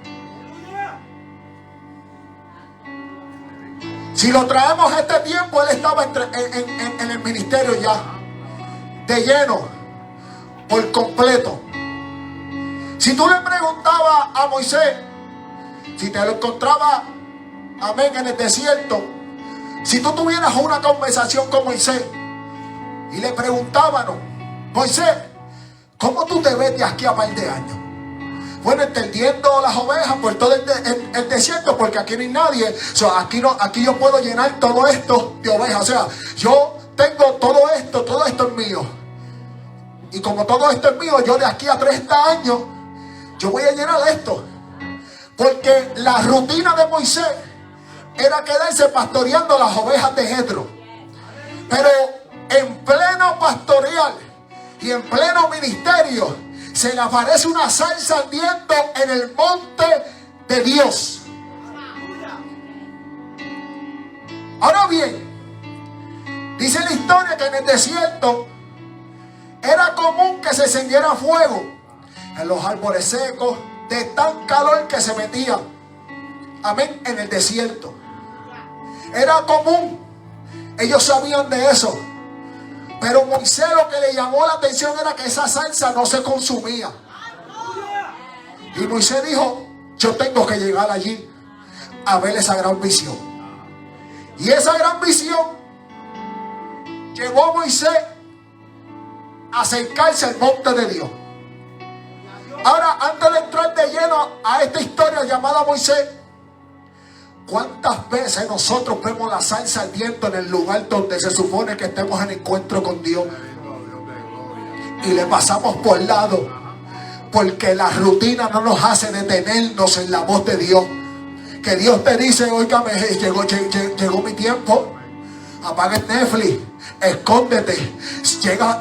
[SPEAKER 1] Si lo traemos a este tiempo, él estaba en el ministerio ya, de lleno, por completo. Si tú le preguntabas a Moisés, si te lo encontraba, amén, en el desierto, si tú tuvieras una conversación con Moisés y le preguntábamos, Moisés, ¿cómo tú te ves de aquí a par de años? Bueno, entendiendo las ovejas por todo el desierto, porque aquí no hay nadie. O sea, aquí yo puedo llenar todo esto de ovejas. O sea, yo tengo todo esto es mío. Y como todo esto es mío, yo de aquí a 30 años, yo voy a llenar esto. Porque la rutina de Moisés era quedarse pastoreando las ovejas de Jetro. Pero en pleno pastoreal y en pleno ministerio se le aparece una zarza ardiendo en el monte de Dios. Ahora bien, dice la historia que en el desierto era común que se encendiera fuego en los árboles secos, de tan calor que se metían, amén, en el desierto. Era común, ellos sabían de eso. Pero Moisés lo que le llamó la atención era que esa salsa no se consumía. Y Moisés dijo, yo tengo que llegar allí a ver esa gran visión. Y esa gran visión llevó a Moisés a acercarse al monte de Dios. Ahora, antes de entrar de lleno a esta historia llamada Moisés, ¿cuántas veces nosotros vemos la salsa ardiendo en el lugar donde se supone que estemos en encuentro con Dios? Y le pasamos por lado, porque la rutina no nos hace detenernos en la voz de Dios. Que Dios te dice, óigame, llegó mi tiempo. Apaga el Netflix, escóndete, llega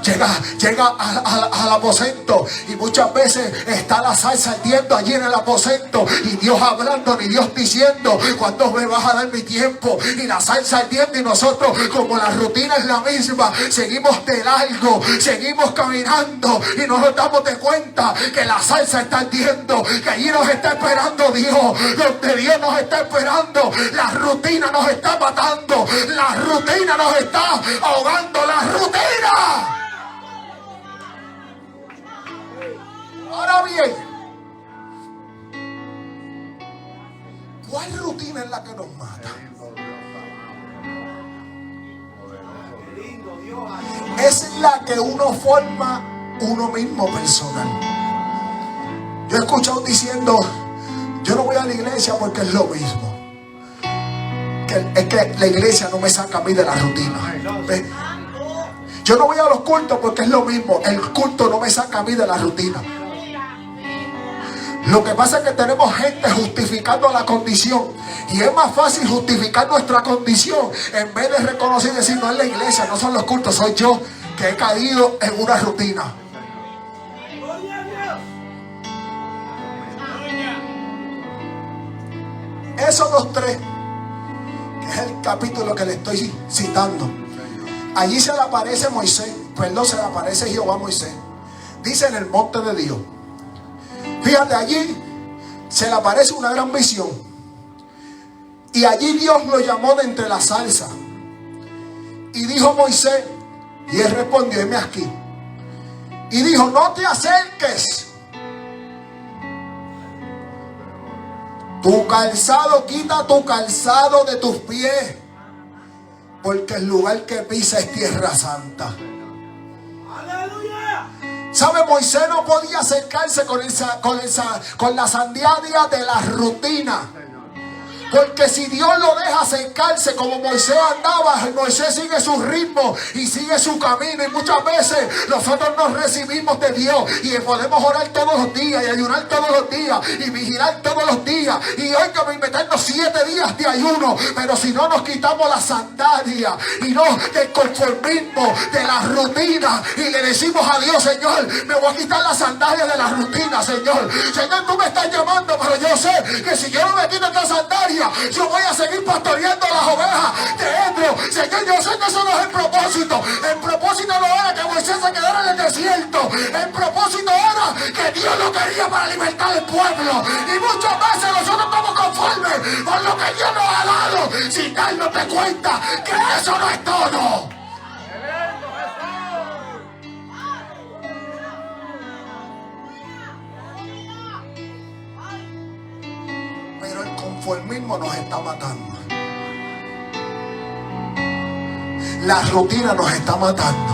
[SPEAKER 1] al aposento. Y muchas veces está la salsa ardiendo allí en el aposento, y Dios hablando, y Dios diciendo, ¿cuándo me vas a dar mi tiempo? Y la salsa ardiendo, y nosotros, como la rutina es la misma, seguimos de largo, seguimos caminando, y no nos damos de cuenta que la salsa está ardiendo, que allí nos está esperando Dios, donde Dios nos está esperando. La rutina nos está matando, la rutina nos está ahogando, la rutina. Ahora bien, ¿cuál rutina es la que nos mata? Es la que uno forma uno mismo personal. Yo he escuchado diciendo, yo no voy a la iglesia porque es lo mismo. Es que la iglesia no me saca a mí de la rutina. ¿Ve? Yo no voy a los cultos porque es lo mismo. El culto no me saca a mí de la rutina. Lo que pasa es que tenemos gente justificando la condición, y es más fácil justificar nuestra condición en vez de reconocer y decir, no es la iglesia, no son los cultos, soy yo que he caído en una rutina. Éxodo 3, que es el capítulo que le estoy citando, allí se le aparece se le aparece Jehová a Moisés. Dice en el monte de Dios. Fíjate, allí se le aparece una gran visión. Y allí Dios lo llamó de entre la salsa. Y dijo Moisés, y él respondió, heme aquí. Y dijo, no te acerques. Tu calzado, quita tu calzado de tus pies, porque el lugar que pisa es tierra santa. ¿Sabe? Moisés no podía acercarse con la sandalia de la rutina. Porque si Dios lo deja acercarse como Moisés andaba, Moisés sigue su ritmo y sigue su camino. Y muchas veces nosotros nos recibimos de Dios y podemos orar todos los días y ayunar todos los días y vigilar todos los días. Y hoy que me meternos 7 días de ayuno. Pero si no nos quitamos la sandalia y no del conformismo, de la rutina, y le decimos a Dios, Señor, me voy a quitar la sandalia de la rutina, Señor. Señor, tú me estás llamando, pero yo sé que si yo no me quito esta sandalia, yo voy a seguir pastoreando las ovejas de Jetro. Señor, yo sé que eso no es el propósito. El propósito no era que Moisés se quedara en el desierto. El propósito era que Dios lo quería para libertar al pueblo. Y muchas veces nosotros estamos conformes con lo que Dios nos ha dado, sin darnos cuenta que eso no es todo. Pero el conformismo nos está matando. La rutina nos está matando.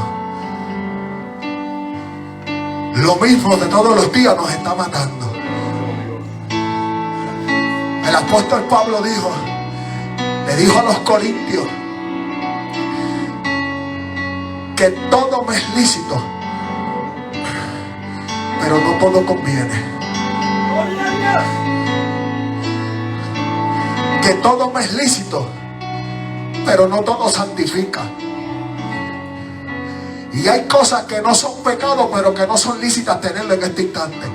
[SPEAKER 1] Lo mismo de todos los días nos está matando. El apóstol Pablo le dijo a los corintios que todo me es lícito, pero no todo conviene. Que todo me es lícito, pero no todo santifica. Y hay cosas que no son pecados, pero que no son lícitas tenerlo en este instante.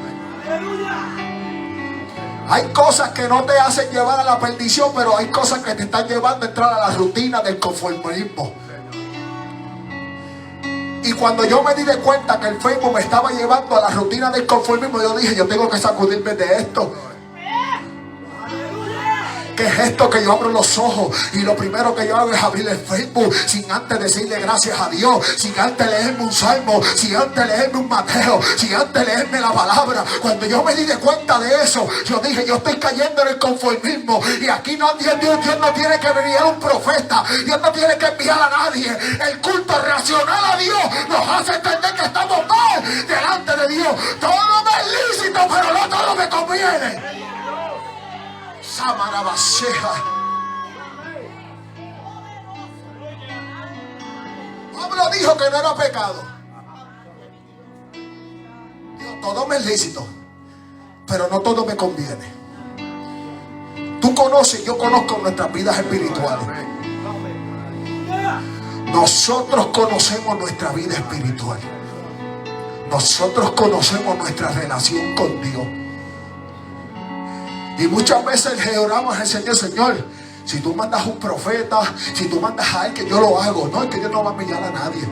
[SPEAKER 1] Hay cosas que no te hacen llevar a la perdición, pero hay cosas que te están llevando a entrar a la rutina del conformismo. Y cuando yo me di de cuenta que el Facebook me estaba llevando a la rutina del conformismo, yo dije, yo tengo que sacudirme de esto. ¿Qué es esto que yo abro los ojos y lo primero que yo hago es abrir el Facebook sin antes decirle gracias a Dios, sin antes leerme un salmo, sin antes leerme un Mateo, sin antes leerme la palabra? Cuando yo me di de cuenta de eso, yo dije, yo estoy cayendo en el conformismo y aquí no, Dios no tiene que venir a un profeta, Dios no tiene que enviar a nadie. El culto racional a Dios nos hace entender que estamos mal delante de Dios. Todo me es lícito, pero no todo me conviene. Pablo dijo que no era pecado. Dijo, todo me es lícito, pero no todo me conviene. Tú conoces, yo conozco nuestras vidas espirituales. Nosotros conocemos nuestra vida espiritual. Nosotros conocemos nuestra relación con Dios. Y muchas veces le oramos al Señor, Señor, si tú mandas un profeta, si tú mandas a alguien, yo lo hago. No, es que Dios no va a enviar a nadie,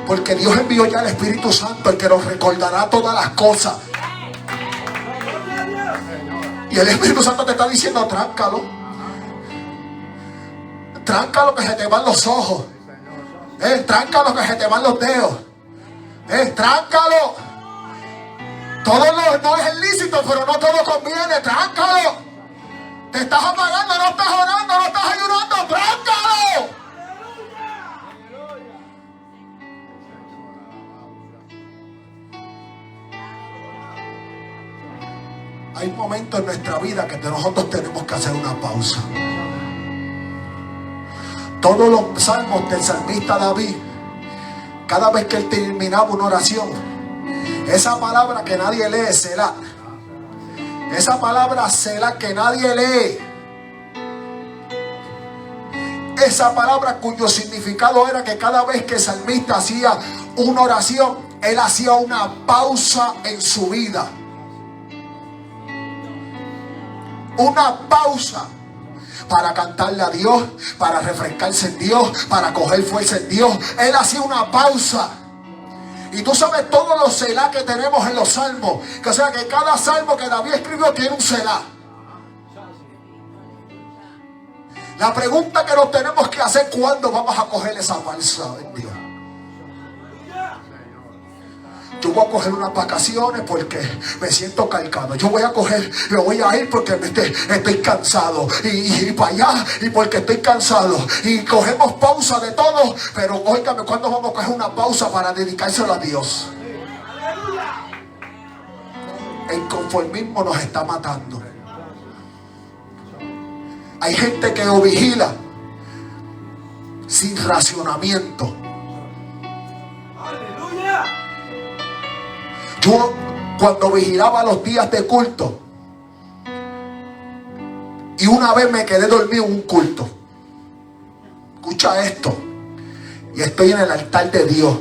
[SPEAKER 1] porque Dios envió ya al Espíritu Santo, el que nos recordará todas las cosas. Y el Espíritu Santo te está diciendo, tráncalo. Tráncalo que se te van los ojos. Tráncalo que se te van los dedos. Tráncalo. Todo no es ilícito, pero no todo conviene. Tráncalo. Te estás apagando, no estás orando, no estás ayudando. Tráncalo. Hay momentos en nuestra vida que nosotros tenemos que hacer una pausa. Todos los salmos del salmista David, cada vez que él terminaba una oración, esa palabra que nadie lee, Selah. Esa palabra Selah que nadie lee. Esa palabra cuyo significado era que cada vez que el salmista hacía una oración, él hacía una pausa en su vida. Una pausa para cantarle a Dios, para refrescarse en Dios, para coger fuerza en Dios. Él hacía una pausa. Y tú sabes todos los Selah que tenemos en los salmos. Que o sea que cada salmo que David escribió tiene un Selah. La pregunta que nos tenemos que hacer: ¿cuándo vamos a coger esa pausa en Dios? Yo voy a coger unas vacaciones porque me siento cargado. Yo voy a coger, me voy a ir porque estoy cansado. Y para allá, y porque estoy cansado. Y cogemos pausa de todo. Pero óigame, ¿cuándo vamos a coger una pausa para dedicárselo a Dios? El conformismo nos está matando. Hay gente que lo vigila sin racionamiento. Yo cuando vigilaba los días de culto, y una vez me quedé dormido en un culto. Escucha esto. Y estoy en el altar de Dios.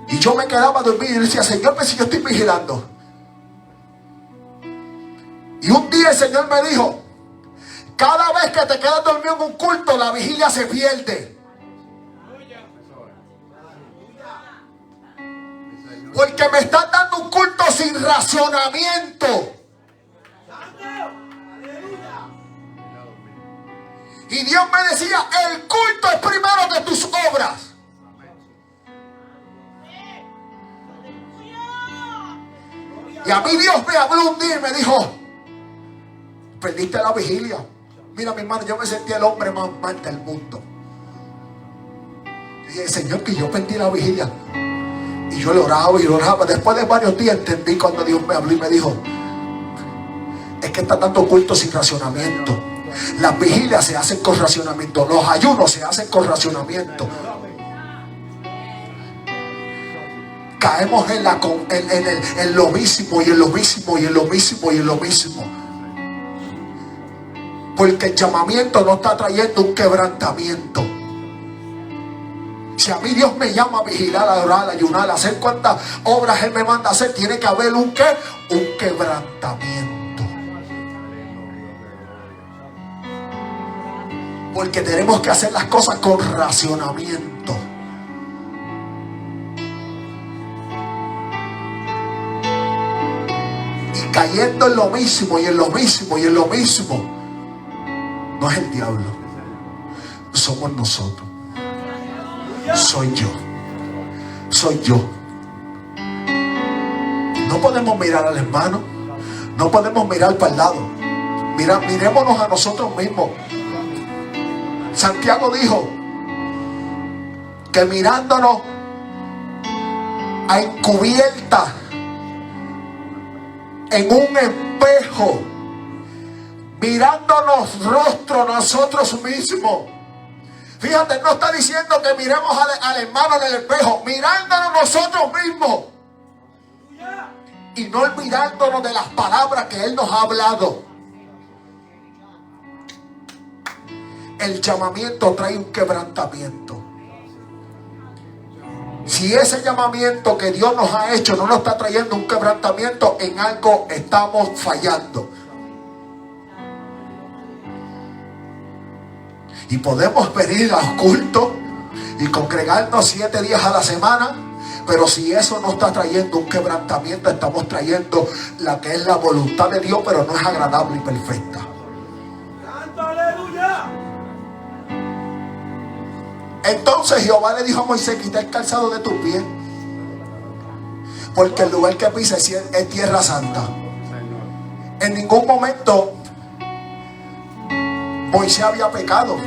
[SPEAKER 1] Y yo me quedaba dormido y decía: Señor, si yo estoy vigilando. Y un día el Señor me dijo: cada vez que te quedas dormido en un culto, la vigilia se pierde. Porque me están dando un culto sin racionamiento. Y Dios me decía: el culto es primero que tus obras. Y a mí Dios me habló un día y me dijo: perdiste la vigilia. Mira, mi hermano, yo me sentí el hombre más mal del mundo. Y dije: Señor, que yo perdí la vigilia. Y yo le oraba y le oraba. Después de varios días entendí cuando Dios me habló y me dijo: es que está dando culto sin racionamiento. Las vigilias se hacen con racionamiento. Los ayunos se hacen con racionamiento.
[SPEAKER 4] caemos en lo mismo y en lo mismo y en lo mismo y en lo mismo. Porque el llamamiento no está trayendo un quebrantamiento. Si a mí Dios me llama a vigilar, a orar, a ayunar, a hacer cuantas obras Él me manda a hacer, tiene que haber un quebrantamiento. Porque tenemos que hacer las cosas con racionamiento. Y cayendo en lo mismo y en lo mismo y en lo mismo, no es el diablo, somos nosotros. Soy yo. Soy yo. No podemos mirar al hermano. No podemos mirar para el lado. Mirémonos a nosotros mismos. Santiago dijo que mirándonos a encubierta en un espejo, mirándonos rostro nosotros mismos. Fíjate, no está diciendo que miremos al hermano en el espejo, mirándonos nosotros mismos y no olvidándonos de las palabras que Él nos ha hablado. El llamamiento trae un quebrantamiento. Si ese llamamiento que Dios nos ha hecho no nos está trayendo un quebrantamiento, en algo estamos fallando. Y podemos venir a los cultos y congregarnos 7 días a la semana, pero si eso no está trayendo un quebrantamiento, estamos trayendo la que es la voluntad de Dios, pero no es agradable y perfecta.
[SPEAKER 2] ¡Aleluya!
[SPEAKER 4] Entonces Jehová le dijo a Moisés: quita el calzado de tus pies, porque el lugar que pises es tierra santa. En ningún momento Moisés había pecado.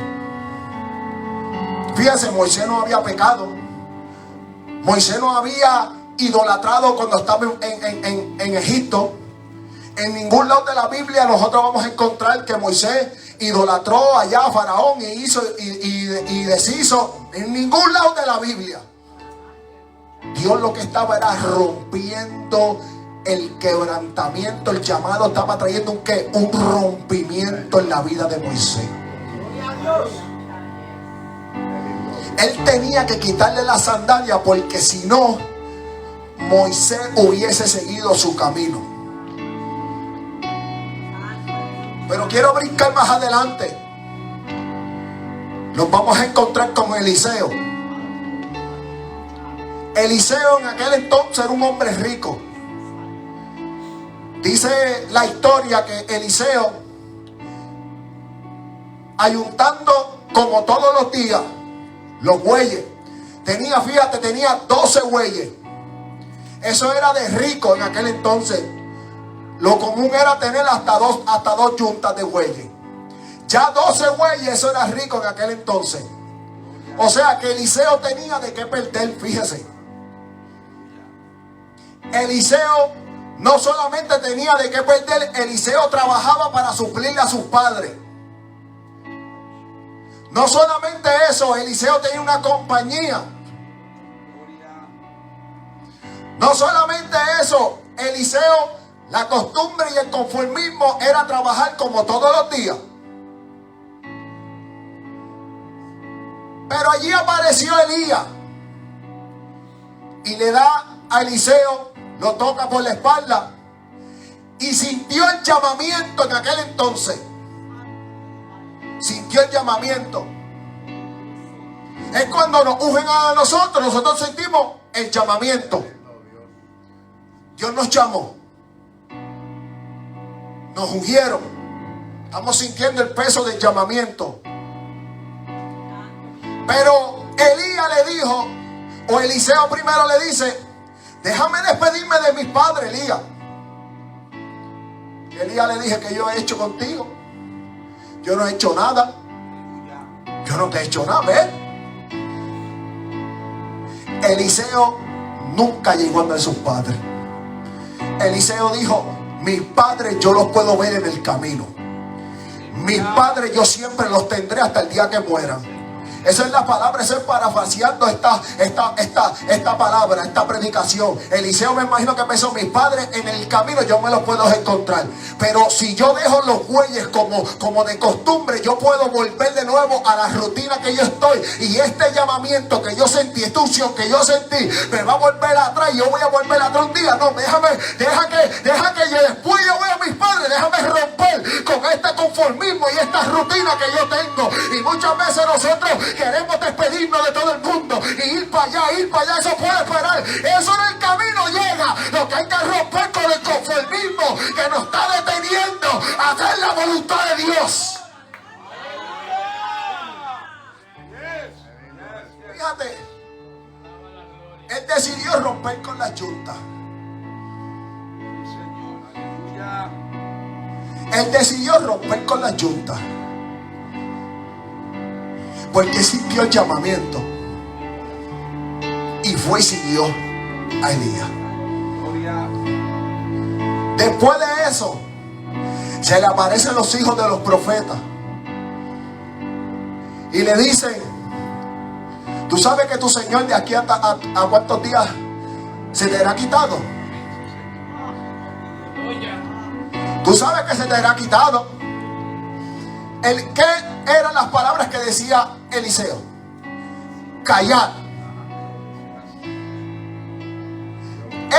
[SPEAKER 4] Fíjense, Moisés no había pecado. Moisés no había idolatrado cuando estaba en Egipto. En ningún lado de la Biblia nosotros vamos a encontrar que Moisés idolatró allá a Faraón y deshizo. En ningún lado de la Biblia. Dios lo que estaba era rompiendo el quebrantamiento. El llamado estaba trayendo un rompimiento en la vida de Moisés. Él tenía que quitarle la sandalia, porque si no, Moisés hubiese seguido su camino. Pero quiero brincar más adelante. Nos vamos a encontrar con Eliseo. Eliseo en aquel entonces era un hombre rico. Dice la historia que Eliseo, ayuntando como todos los días los bueyes, tenía 12 bueyes. Eso era de rico en aquel entonces. Lo común era tener hasta dos yuntas de bueyes. Ya 12 bueyes, eso era rico en aquel entonces. O sea que Eliseo tenía de qué perder, fíjese. Eliseo no solamente tenía de qué perder, Eliseo trabajaba para suplirle a sus padres. No solamente eso, Eliseo tenía una compañía. No solamente eso, Eliseo, la costumbre y el conformismo era trabajar como todos los días. Pero allí apareció Elías y le da a Eliseo, lo toca por la espalda y sintió el llamamiento en aquel entonces. Sintió el llamamiento. Es cuando nos ungen a nosotros sentimos el llamamiento. Dios nos llamó, nos ungieron, estamos sintiendo el peso del llamamiento. Pero Elías le dijo, o Eliseo primero le dice: déjame despedirme de mis padres, Elías. Y Elías le dije: ¿qué yo he hecho contigo? Yo no he hecho nada. Yo no te he hecho nada, ¿ves? Eliseo nunca llegó a ver a sus padres. Eliseo dijo: mis padres yo los puedo ver en el camino. Mis padres yo siempre los tendré hasta el día que mueran. Esa es la palabra, eso es parafraseando esta palabra, esta predicación. Eliseo, me imagino que pensó: mis padres en el camino yo me los puedo encontrar, pero si yo dejo los bueyes como de costumbre, yo puedo volver de nuevo a la rutina que yo estoy, y este llamamiento que yo sentí, esta unción que yo sentí, me va a volver atrás, y yo voy a volver atrás un día. No, deja que yo después yo vea a mis padres, déjame romper con este conformismo y esta rutina que yo tengo. Y muchas veces nosotros queremos despedirnos de todo el mundo y ir para allá, eso puede esperar, eso en el camino llega. Lo que hay que romper con el conformismo que nos está deteniendo a hacer la voluntad de Dios. Fíjate, él decidió romper con la yunta. Él decidió romper con la yunta porque sintió el llamamiento y fue y siguió a Elías. Después de eso, se le aparecen los hijos de los profetas y le dicen: ¿tú sabes que tu Señor de aquí a cuántos días se te hará quitado? Tú sabes que se te hará quitado. ¿Qué eran las palabras que decía Eliseo? Callad.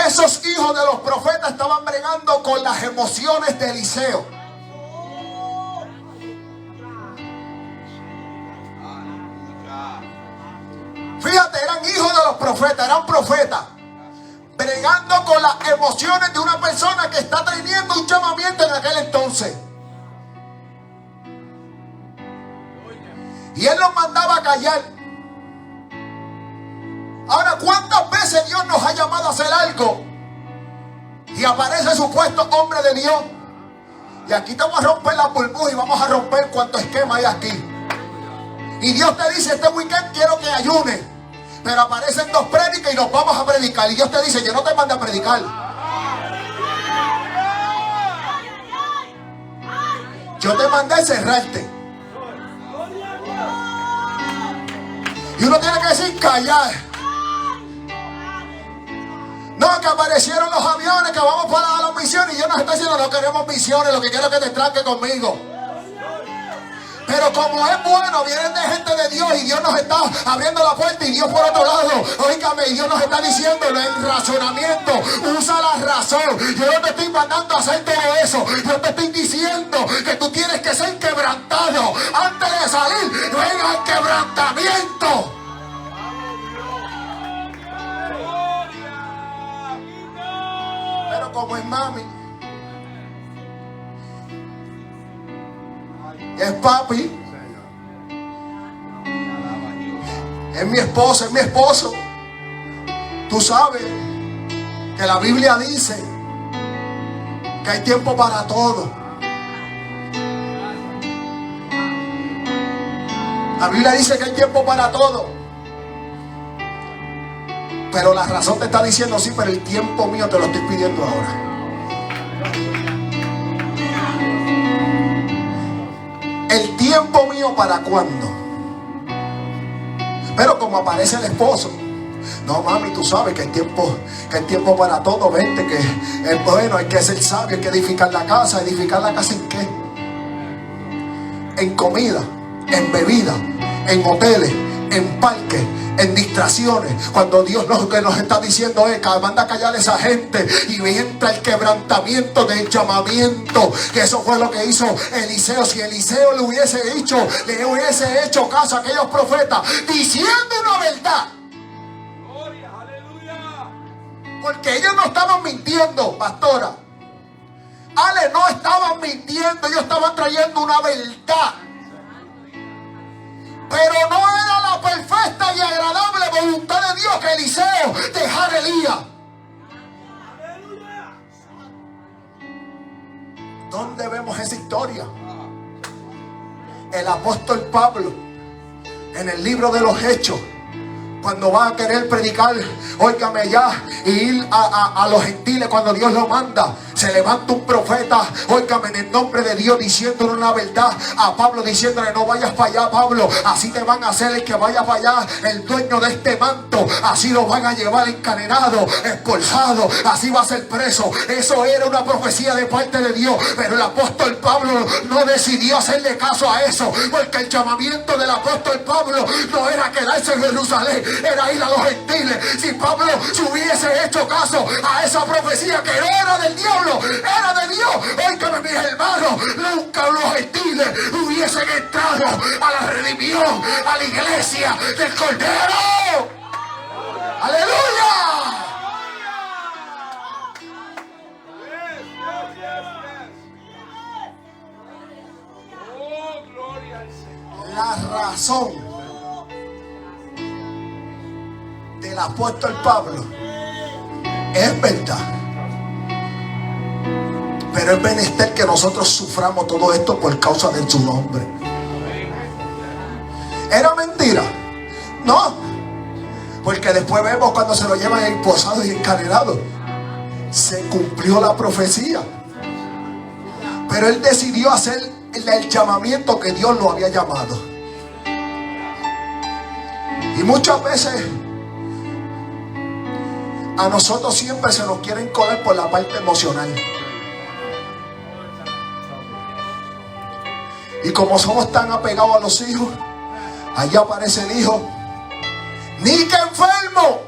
[SPEAKER 4] Esos hijos de los profetas estaban bregando con las emociones de Eliseo. Fíjate, eran hijos de los profetas, eran profetas, bregando con las emociones de una persona que está teniendo un llamamiento en aquel entonces. Y él los mandaba a callar. Ahora, ¿cuántas veces Dios nos ha llamado a hacer algo y aparece supuesto hombre de Dios? Y aquí te vamos a romper la burbuja y vamos a romper cuanto esquema hay aquí. Y Dios te dice: este weekend quiero que ayunes. Pero aparecen 2 prédicas y nos vamos a predicar. Y Dios te dice: yo no te mandé a predicar. Yo te mandé a cerrarte. Y uno tiene que decir: callar. No, que aparecieron los aviones, que vamos para las misiones. Y Dios nos está diciendo: no queremos misiones, lo que quiero es que te tranque conmigo. Pero como es bueno, vienen de gente de Dios y Dios nos está abriendo la puerta, y Dios por otro lado, oígame, y Dios nos está diciendo en razonamiento: usa la razón. Yo no te estoy mandando a hacer todo eso. Yo te estoy diciendo que tú tienes que ser quebrantado. Antes de salir, venga el quebrantamiento. Pero como es mami, es papi, es mi esposa, es mi esposo. Tú sabes que la Biblia dice que hay tiempo para todo. La Biblia dice que hay tiempo para todo. Pero la razón te está diciendo: sí, pero el tiempo mío te lo estoy pidiendo ahora. ¿El tiempo mío para cuándo? Pero como aparece el esposo: no, mami, tú sabes que hay tiempo para todo. Vente, que es bueno, hay que ser sabio, hay que edificar la casa. ¿Edificar la casa en qué? En comida, en bebida, en hoteles, en parques, en distracciones. Cuando Dios lo que nos está diciendo es: manda a callar a esa gente, y entra el quebrantamiento del llamamiento. Que eso fue lo que hizo Eliseo. Si Eliseo le hubiese hecho caso a aquellos profetas diciendo una verdad,
[SPEAKER 2] Gloria, aleluya.
[SPEAKER 4] porque ellos no estaban mintiendo, pastora Ale, no estaban mintiendo, ellos estaban trayendo una verdad. Pero no era la perfecta y agradable voluntad de Dios que Eliseo dejara a Elías. ¿Dónde vemos esa historia? El apóstol Pablo, en el libro de los Hechos, cuando va a querer predicar, óigame ya, y ir a los gentiles, cuando Dios lo manda, Se levanta un profeta, óigame, en el nombre de Dios, diciéndole una verdad a Pablo, diciéndole: no vayas para allá, Pablo, así te van a hacer el que vaya para allá, el dueño de este manto, así lo van a llevar encadenado, expulsado, así va a ser preso. Eso era una profecía de parte de Dios, pero el apóstol Pablo no decidió hacerle caso a eso, porque el llamamiento del apóstol Pablo no era quedarse en Jerusalén, era ir a los gentiles. Si Pablo se hubiese hecho caso a esa profecía que no era del diablo, era de Dios, óigame, mis hermanos, nunca los gentiles hubiesen entrado a la redimión, a la iglesia del Cordero. ¡Aleluya!
[SPEAKER 2] Oh, gloria al Señor.
[SPEAKER 4] La razón del apóstol Pablo es verdad, pero es menester que nosotros suframos todo esto por causa de su nombre. ¿Era mentira? No, porque después vemos cuando se lo llevan esposado y encadenado. Se cumplió la profecía, pero él decidió hacer el llamamiento que Dios lo había llamado. Y muchas veces a nosotros siempre se nos quieren colar por la parte emocional. Y como somos tan apegados a los hijos, allá aparece el hijo, ¡ni que enfermo!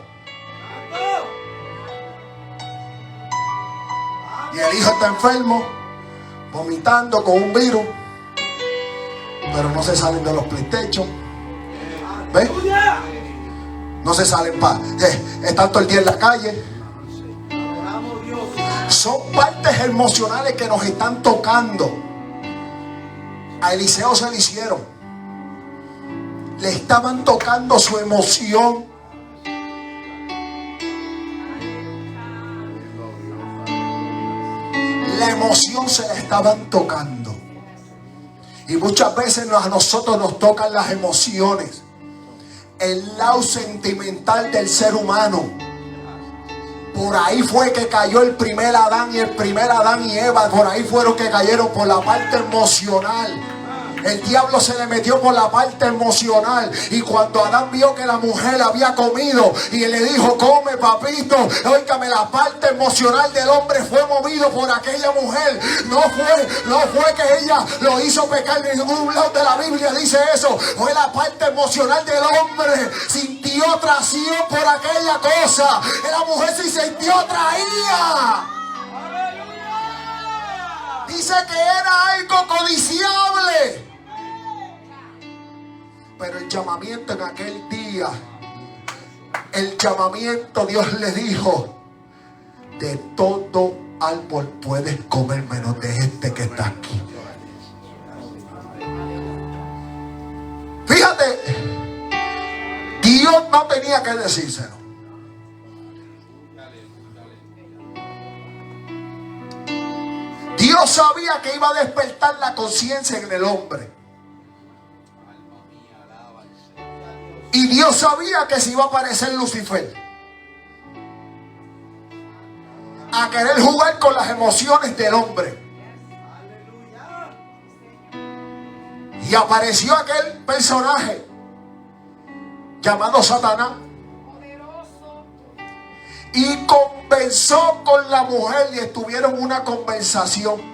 [SPEAKER 4] Y el hijo está enfermo, vomitando con un virus, pero no se salen de los PlayStation. ¿Ves? No se salen están todo el día en la calle. Son partes emocionales que nos están tocando. A Eliseo se le hicieron. Le estaban tocando su emoción. La emoción se la estaban tocando. Y muchas veces a nosotros nos tocan las emociones. El lado sentimental del ser humano. Por ahí fue que cayó el primer Adán, y el primer Adán y Eva, por ahí fueron que cayeron, por la parte emocional. El diablo se le metió por la parte emocional. Y cuando Adán vio que la mujer había comido y le dijo: come, papito, óigame, la parte emocional del hombre fue movido por aquella mujer. No fue que ella lo hizo pecar. En ningún lado de la Biblia dice eso. Fue la parte emocional del hombre. Sintió atracción por aquella cosa. La mujer se sintió atraída. Dice que era algo codiciable. Pero el llamamiento en aquel día, el llamamiento, Dios le dijo: de todo árbol puedes comer menos de este que está aquí. Fíjate, Dios no tenía que decírselo. Dios sabía que iba a despertar la conciencia en el hombre. Y Dios sabía que se iba a aparecer Lucifer a querer jugar con las emociones del hombre. Y apareció aquel personaje llamado Satanás y conversó con la mujer y estuvieron una conversación.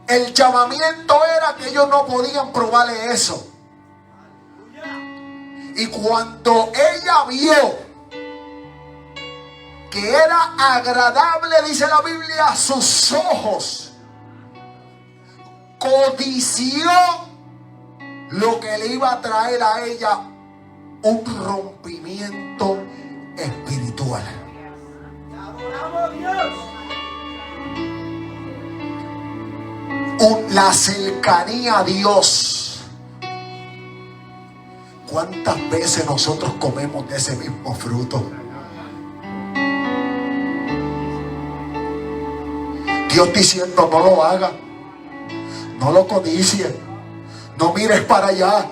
[SPEAKER 4] El llamamiento era que ellos no podían probarle eso. Y cuando ella vio que era agradable, dice la Biblia, a sus ojos, codició lo que le iba a traer a ella un rompimiento espiritual. La cercanía a Dios. ¿Cuántas veces nosotros comemos de ese mismo fruto? Dios diciendo: no lo hagas, no lo codicies, no mires para allá,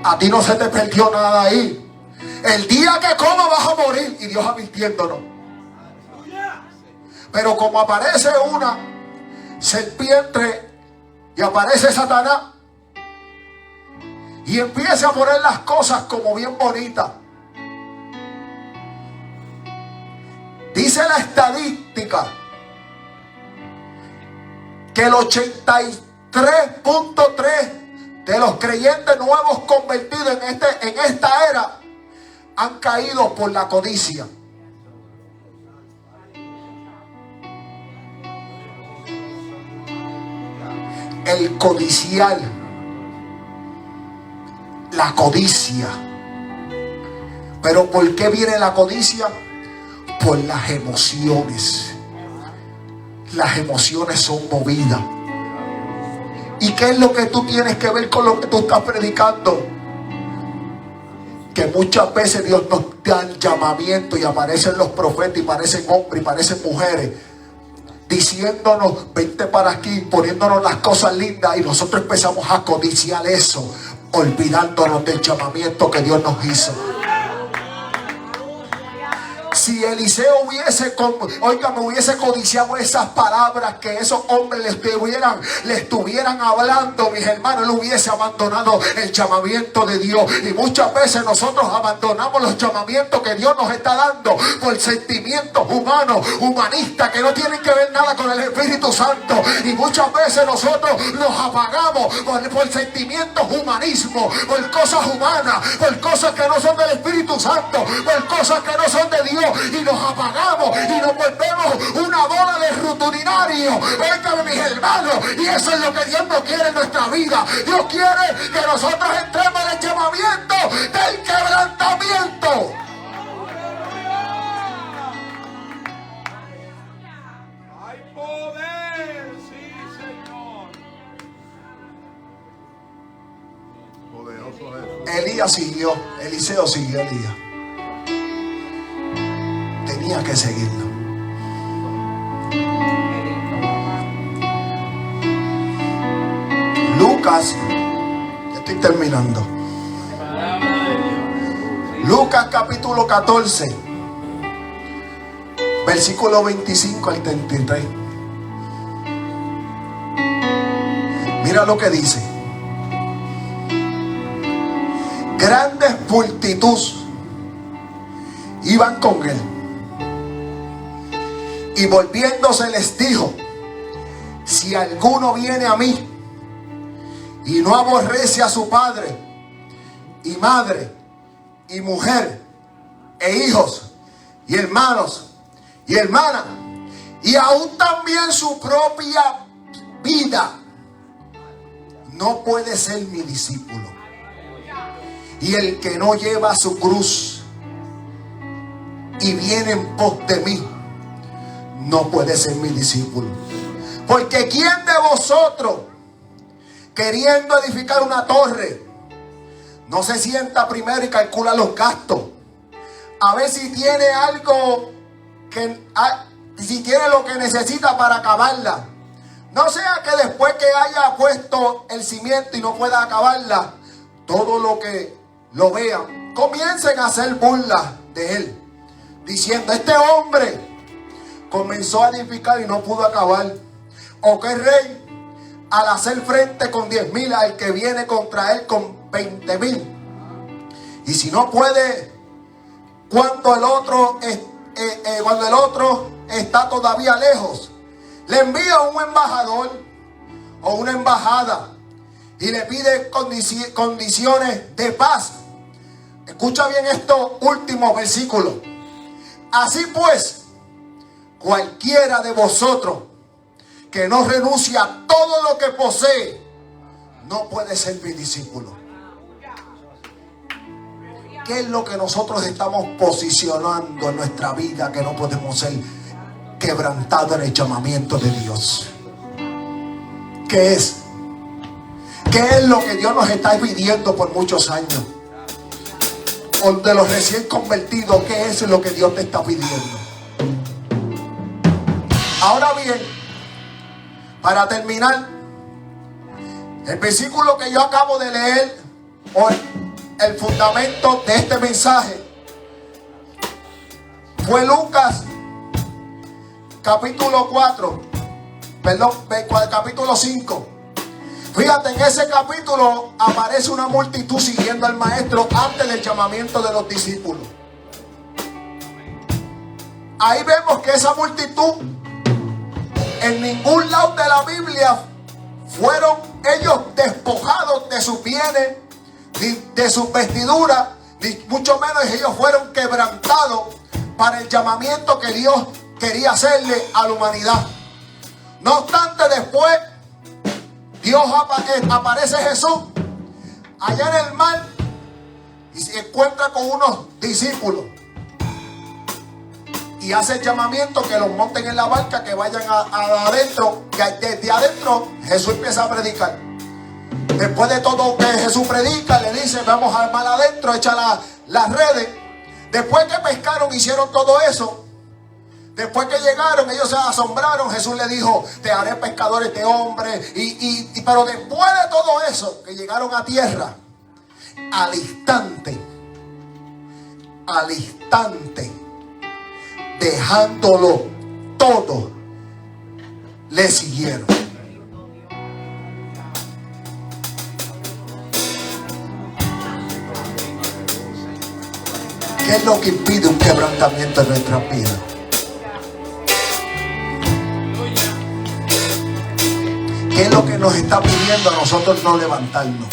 [SPEAKER 4] a ti no se te perdió nada ahí. El día que comas vas a morir. Y Dios advirtiéndonos. Pero como aparece una serpiente y aparece Satanás y empieza a poner las cosas como bien bonitas. Dice la estadística que el 83.3 de los creyentes nuevos convertidos en esta era han caído por la codicia. El codiciar, la codicia. ¿Pero por qué viene la codicia? Por las emociones. Las emociones son movidas. ¿Y qué es lo que tú tienes que ver con lo que tú estás predicando? Que muchas veces Dios nos da el llamamiento y aparecen los profetas y parecen hombres y parecen mujeres diciéndonos: vente para aquí, poniéndonos las cosas lindas, y nosotros empezamos a codiciar eso, olvidándonos del llamamiento que Dios nos hizo. Si Eliseo hubiese codiciado esas palabras que esos hombres le estuvieran hablando, mis hermanos, él hubiese abandonado el llamamiento de Dios. Y muchas veces nosotros abandonamos los llamamientos que Dios nos está dando por sentimientos humanos, humanistas, que no tienen que ver nada con el Espíritu Santo. Y muchas veces nosotros nos apagamos por sentimientos humanismo, por cosas humanas, por cosas que no son del Espíritu Santo, por cosas que no son de Dios. Y nos apagamos y nos volvemos una bola de rutinario. Óigame, mis hermanos, y eso es lo que Dios no quiere en nuestra vida. Dios quiere que nosotros entremos en el llamamiento del quebrantamiento.
[SPEAKER 2] Hay poder, sí, Señor.
[SPEAKER 3] Poderoso Jesús.
[SPEAKER 4] Eliseo siguió a Elías. Tenía que seguirlo. Lucas, ya estoy terminando. Lucas capítulo 14, versículo 25 al 33. Mira lo que dice. Grandes multitudes iban con él. Y volviéndose les dijo: si alguno viene a mí y no aborrece a su padre y madre y mujer e hijos y hermanos y hermanas, y aún también su propia vida, no puede ser mi discípulo. Y el que no lleva su cruz y viene en pos de mí, no puede ser mi discípulo. Porque ¿quién de vosotros, queriendo edificar una torre, no se sienta primero y calcula los gastos, a ver si tiene algo si tiene lo que necesita para acabarla? No sea que después que haya puesto el cimiento y no pueda acabarla, todo lo que lo vean comiencen a hacer burla de él, diciendo: este hombre comenzó a edificar y no pudo acabar. O que el rey, al hacer frente con 10,000 al que viene contra él con 20,000, y si no puede, cuando el otro está todavía lejos, le envía un embajador o una embajada y le pide condiciones de paz. Escucha bien estos últimos versículos. Así pues, cualquiera de vosotros que no renuncia a todo lo que posee, no puede ser mi discípulo. ¿Qué es lo que nosotros estamos posicionando en nuestra vida que no podemos ser quebrantados en el llamamiento de Dios? ¿Qué es? ¿Qué es lo que Dios nos está pidiendo por muchos años? O de los recién convertidos, ¿qué es lo que Dios te está pidiendo? Ahora bien, para terminar, el versículo que yo acabo de leer, o el fundamento de este mensaje, fue Lucas capítulo 4, perdón, capítulo 5. Fíjate, en ese capítulo aparece una multitud siguiendo al maestro antes del llamamiento de los discípulos. Ahí vemos que esa multitud, en ningún lado de la Biblia fueron ellos despojados de sus bienes, ni de sus vestiduras, ni mucho menos ellos fueron quebrantados para el llamamiento que Dios quería hacerle a la humanidad. No obstante, después Dios aparece Jesús allá en el mar y se encuentra con unos discípulos y hace el llamamiento que los monten en la barca, que vayan adentro, que desde adentro Jesús empieza a predicar. Después de todo que Jesús predica, le dice: vamos al mar adentro, echa las redes. Después que pescaron, hicieron todo eso. Después que llegaron, ellos se asombraron. Jesús le dijo: te haré pescadores de hombres. Pero después de todo eso, que llegaron a tierra, al instante, dejándolo todo, le siguieron. ¿Qué es lo que impide un quebrantamiento en nuestras vidas? ¿Qué es lo que nos está pidiendo a nosotros no levantarnos?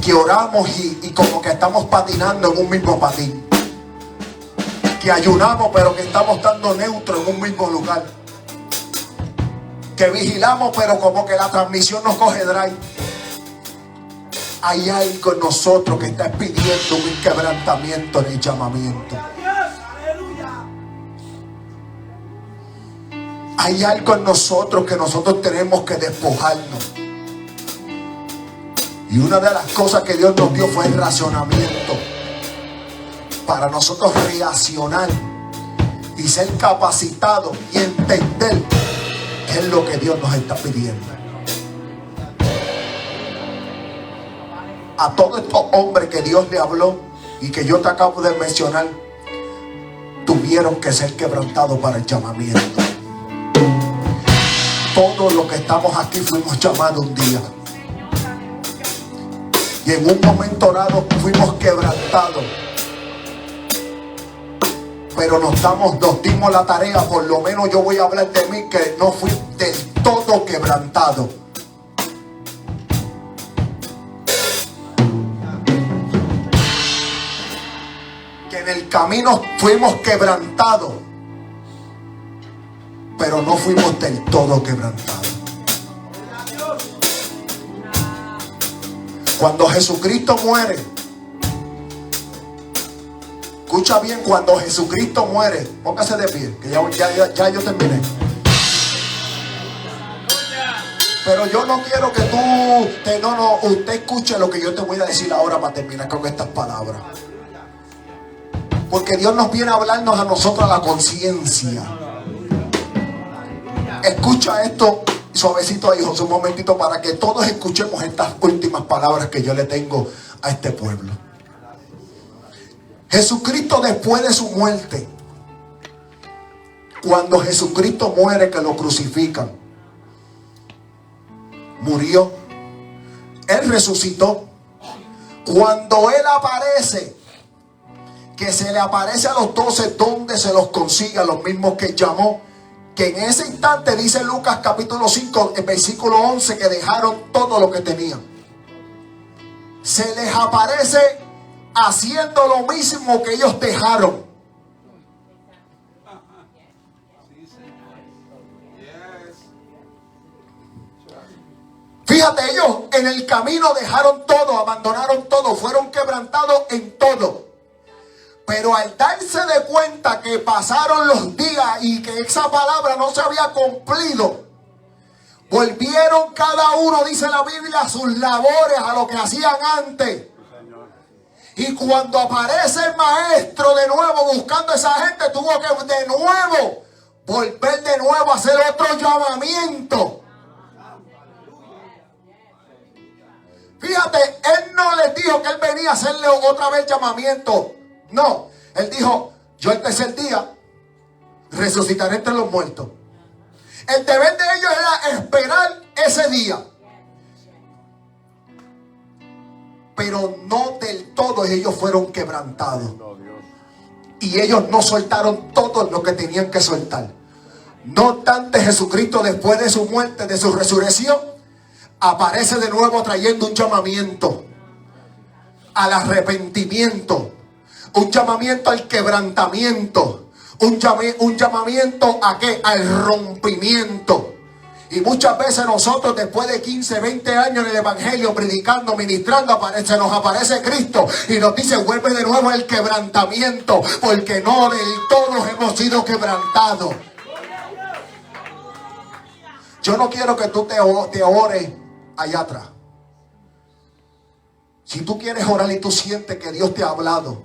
[SPEAKER 4] Que oramos y como que estamos patinando en un mismo patín. Que ayunamos pero que estamos estando neutros en un mismo lugar. Que vigilamos pero como que la transmisión nos coge drive. Hay algo en nosotros que está pidiendo un quebrantamiento en el llamamiento. Hay algo en nosotros que nosotros tenemos que despojarnos. Y una de las cosas que Dios nos dio fue el racionamiento. Para nosotros reaccionar y ser capacitados y entender qué es lo que Dios nos está pidiendo. A todos estos hombres que Dios le habló y que yo te acabo de mencionar, tuvieron que ser quebrantados para el llamamiento. Todos los que estamos aquí fuimos llamados un día. Y en un momento dado fuimos quebrantados. Pero nos dimos la tarea, por lo menos yo voy a hablar de mí, que no fui del todo quebrantado. En el camino fuimos quebrantados, pero no fuimos del todo quebrantados. Cuando Jesucristo muere, escucha bien, cuando Jesucristo muere, póngase de pie, que ya yo terminé. Pero yo no quiero que usted escuche lo que yo te voy a decir ahora para terminar con estas palabras. Porque Dios nos viene a hablarnos a nosotros a la conciencia. Escucha esto suavecito ahí, José, un momentito, para que todos escuchemos estas últimas palabras que yo le tengo a este pueblo. Jesucristo, después de su muerte, cuando Jesucristo muere, que lo crucifican, murió, Él resucitó. Cuando Él aparece, que se le aparece a los 12, donde se los consigue, a los mismos que llamó, que en ese instante dice Lucas capítulo 5, el versículo 11, que dejaron todo lo que tenían. Se les aparece haciendo lo mismo que ellos dejaron. Fíjate, ellos en el camino dejaron todo, abandonaron todo, fueron quebrantados en todo. Pero al darse de cuenta que pasaron los días y que esa palabra no se había cumplido, volvieron cada uno, dice la Biblia, a sus labores, a lo que hacían antes. Y cuando aparece el maestro de nuevo buscando a esa gente, tuvo que de nuevo volver de nuevo a hacer otro llamamiento. Fíjate, Él no les dijo que Él venía a hacerle otra vez llamamiento. No, Él dijo: yo el tercer día resucitaré entre los muertos. El deber de ellos era esperar ese día. Pero no del todo ellos fueron quebrantados. Y ellos no soltaron todo lo que tenían que soltar. No obstante, Jesucristo, después de su muerte, de su resurrección, aparece de nuevo trayendo un llamamiento al arrepentimiento, un llamamiento al quebrantamiento, un llamamiento ¿a qué? Al rompimiento. Y muchas veces nosotros, después de 15, 20 años en el evangelio, predicando, ministrando, nos aparece Cristo y nos dice: vuelve de nuevo el quebrantamiento, porque no del todo hemos sido quebrantados. Yo no quiero que tú te ores allá atrás. Si tú quieres orar y tú sientes que Dios te ha hablado,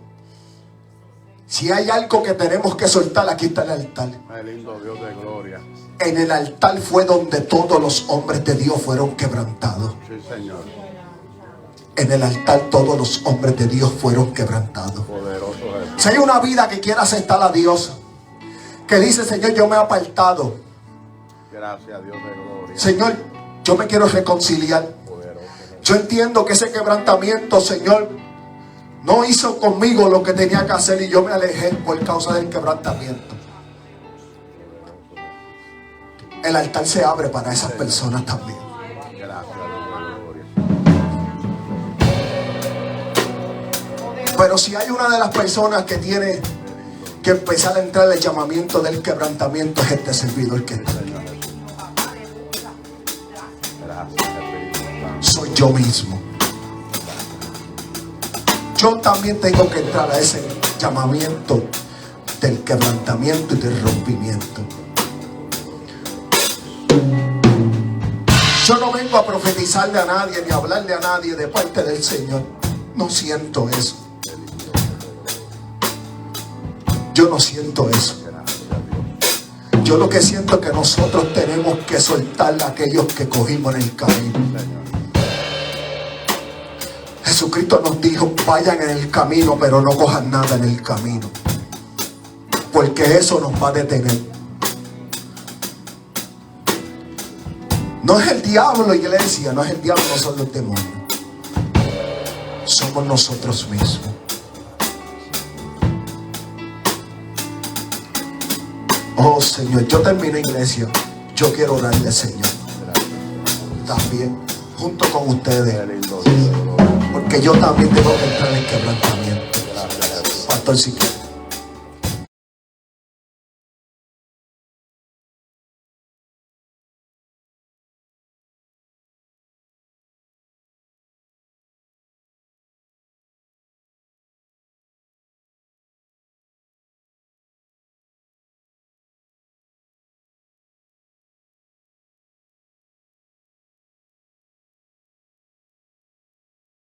[SPEAKER 4] si hay algo que tenemos que soltar, aquí está el altar.
[SPEAKER 3] El lindo Dios de gloria.
[SPEAKER 4] En el altar fue donde todos los hombres de Dios fueron quebrantados.
[SPEAKER 3] Sí, Señor.
[SPEAKER 4] En el altar todos los hombres de Dios fueron quebrantados.
[SPEAKER 3] Poderoso Jesús.
[SPEAKER 4] Si hay una vida que quiera aceptar a Dios, que dice: Señor, yo me he apartado.
[SPEAKER 3] Gracias, Dios de gloria.
[SPEAKER 4] Señor, yo me quiero reconciliar.
[SPEAKER 3] Poderoso.
[SPEAKER 4] Yo entiendo que ese quebrantamiento, Señor, no hizo conmigo lo que tenía que hacer y yo me alejé por causa del quebrantamiento. El altar se abre para esas personas también.
[SPEAKER 3] Gracias, Dios de gloria.
[SPEAKER 4] Pero si hay una de las personas que tiene que empezar a entrar en el llamamiento del quebrantamiento, es este servidor que está aquí.
[SPEAKER 3] Gracias, Espíritu Santo.
[SPEAKER 4] Soy yo mismo. Yo también tengo que entrar a ese llamamiento del quebrantamiento y del rompimiento. Yo no vengo a profetizarle a nadie ni a hablarle a nadie de parte del Señor. No siento eso. Yo no siento eso. Yo lo que siento es que nosotros tenemos que soltar a aquellos que cogimos en el camino. Jesucristo nos dijo: vayan en el camino, pero no cojan nada en el camino, porque eso nos va a detener. No es el diablo, iglesia, no es el diablo, no son los demonios. Somos nosotros mismos. Oh Señor, yo terminé, iglesia. Yo quiero orarle, Señor, también, junto con ustedes,
[SPEAKER 3] El lindo Dios de gloria.
[SPEAKER 4] porque yo también tengo que entrar en quebrantamiento. Pastor, si quiere.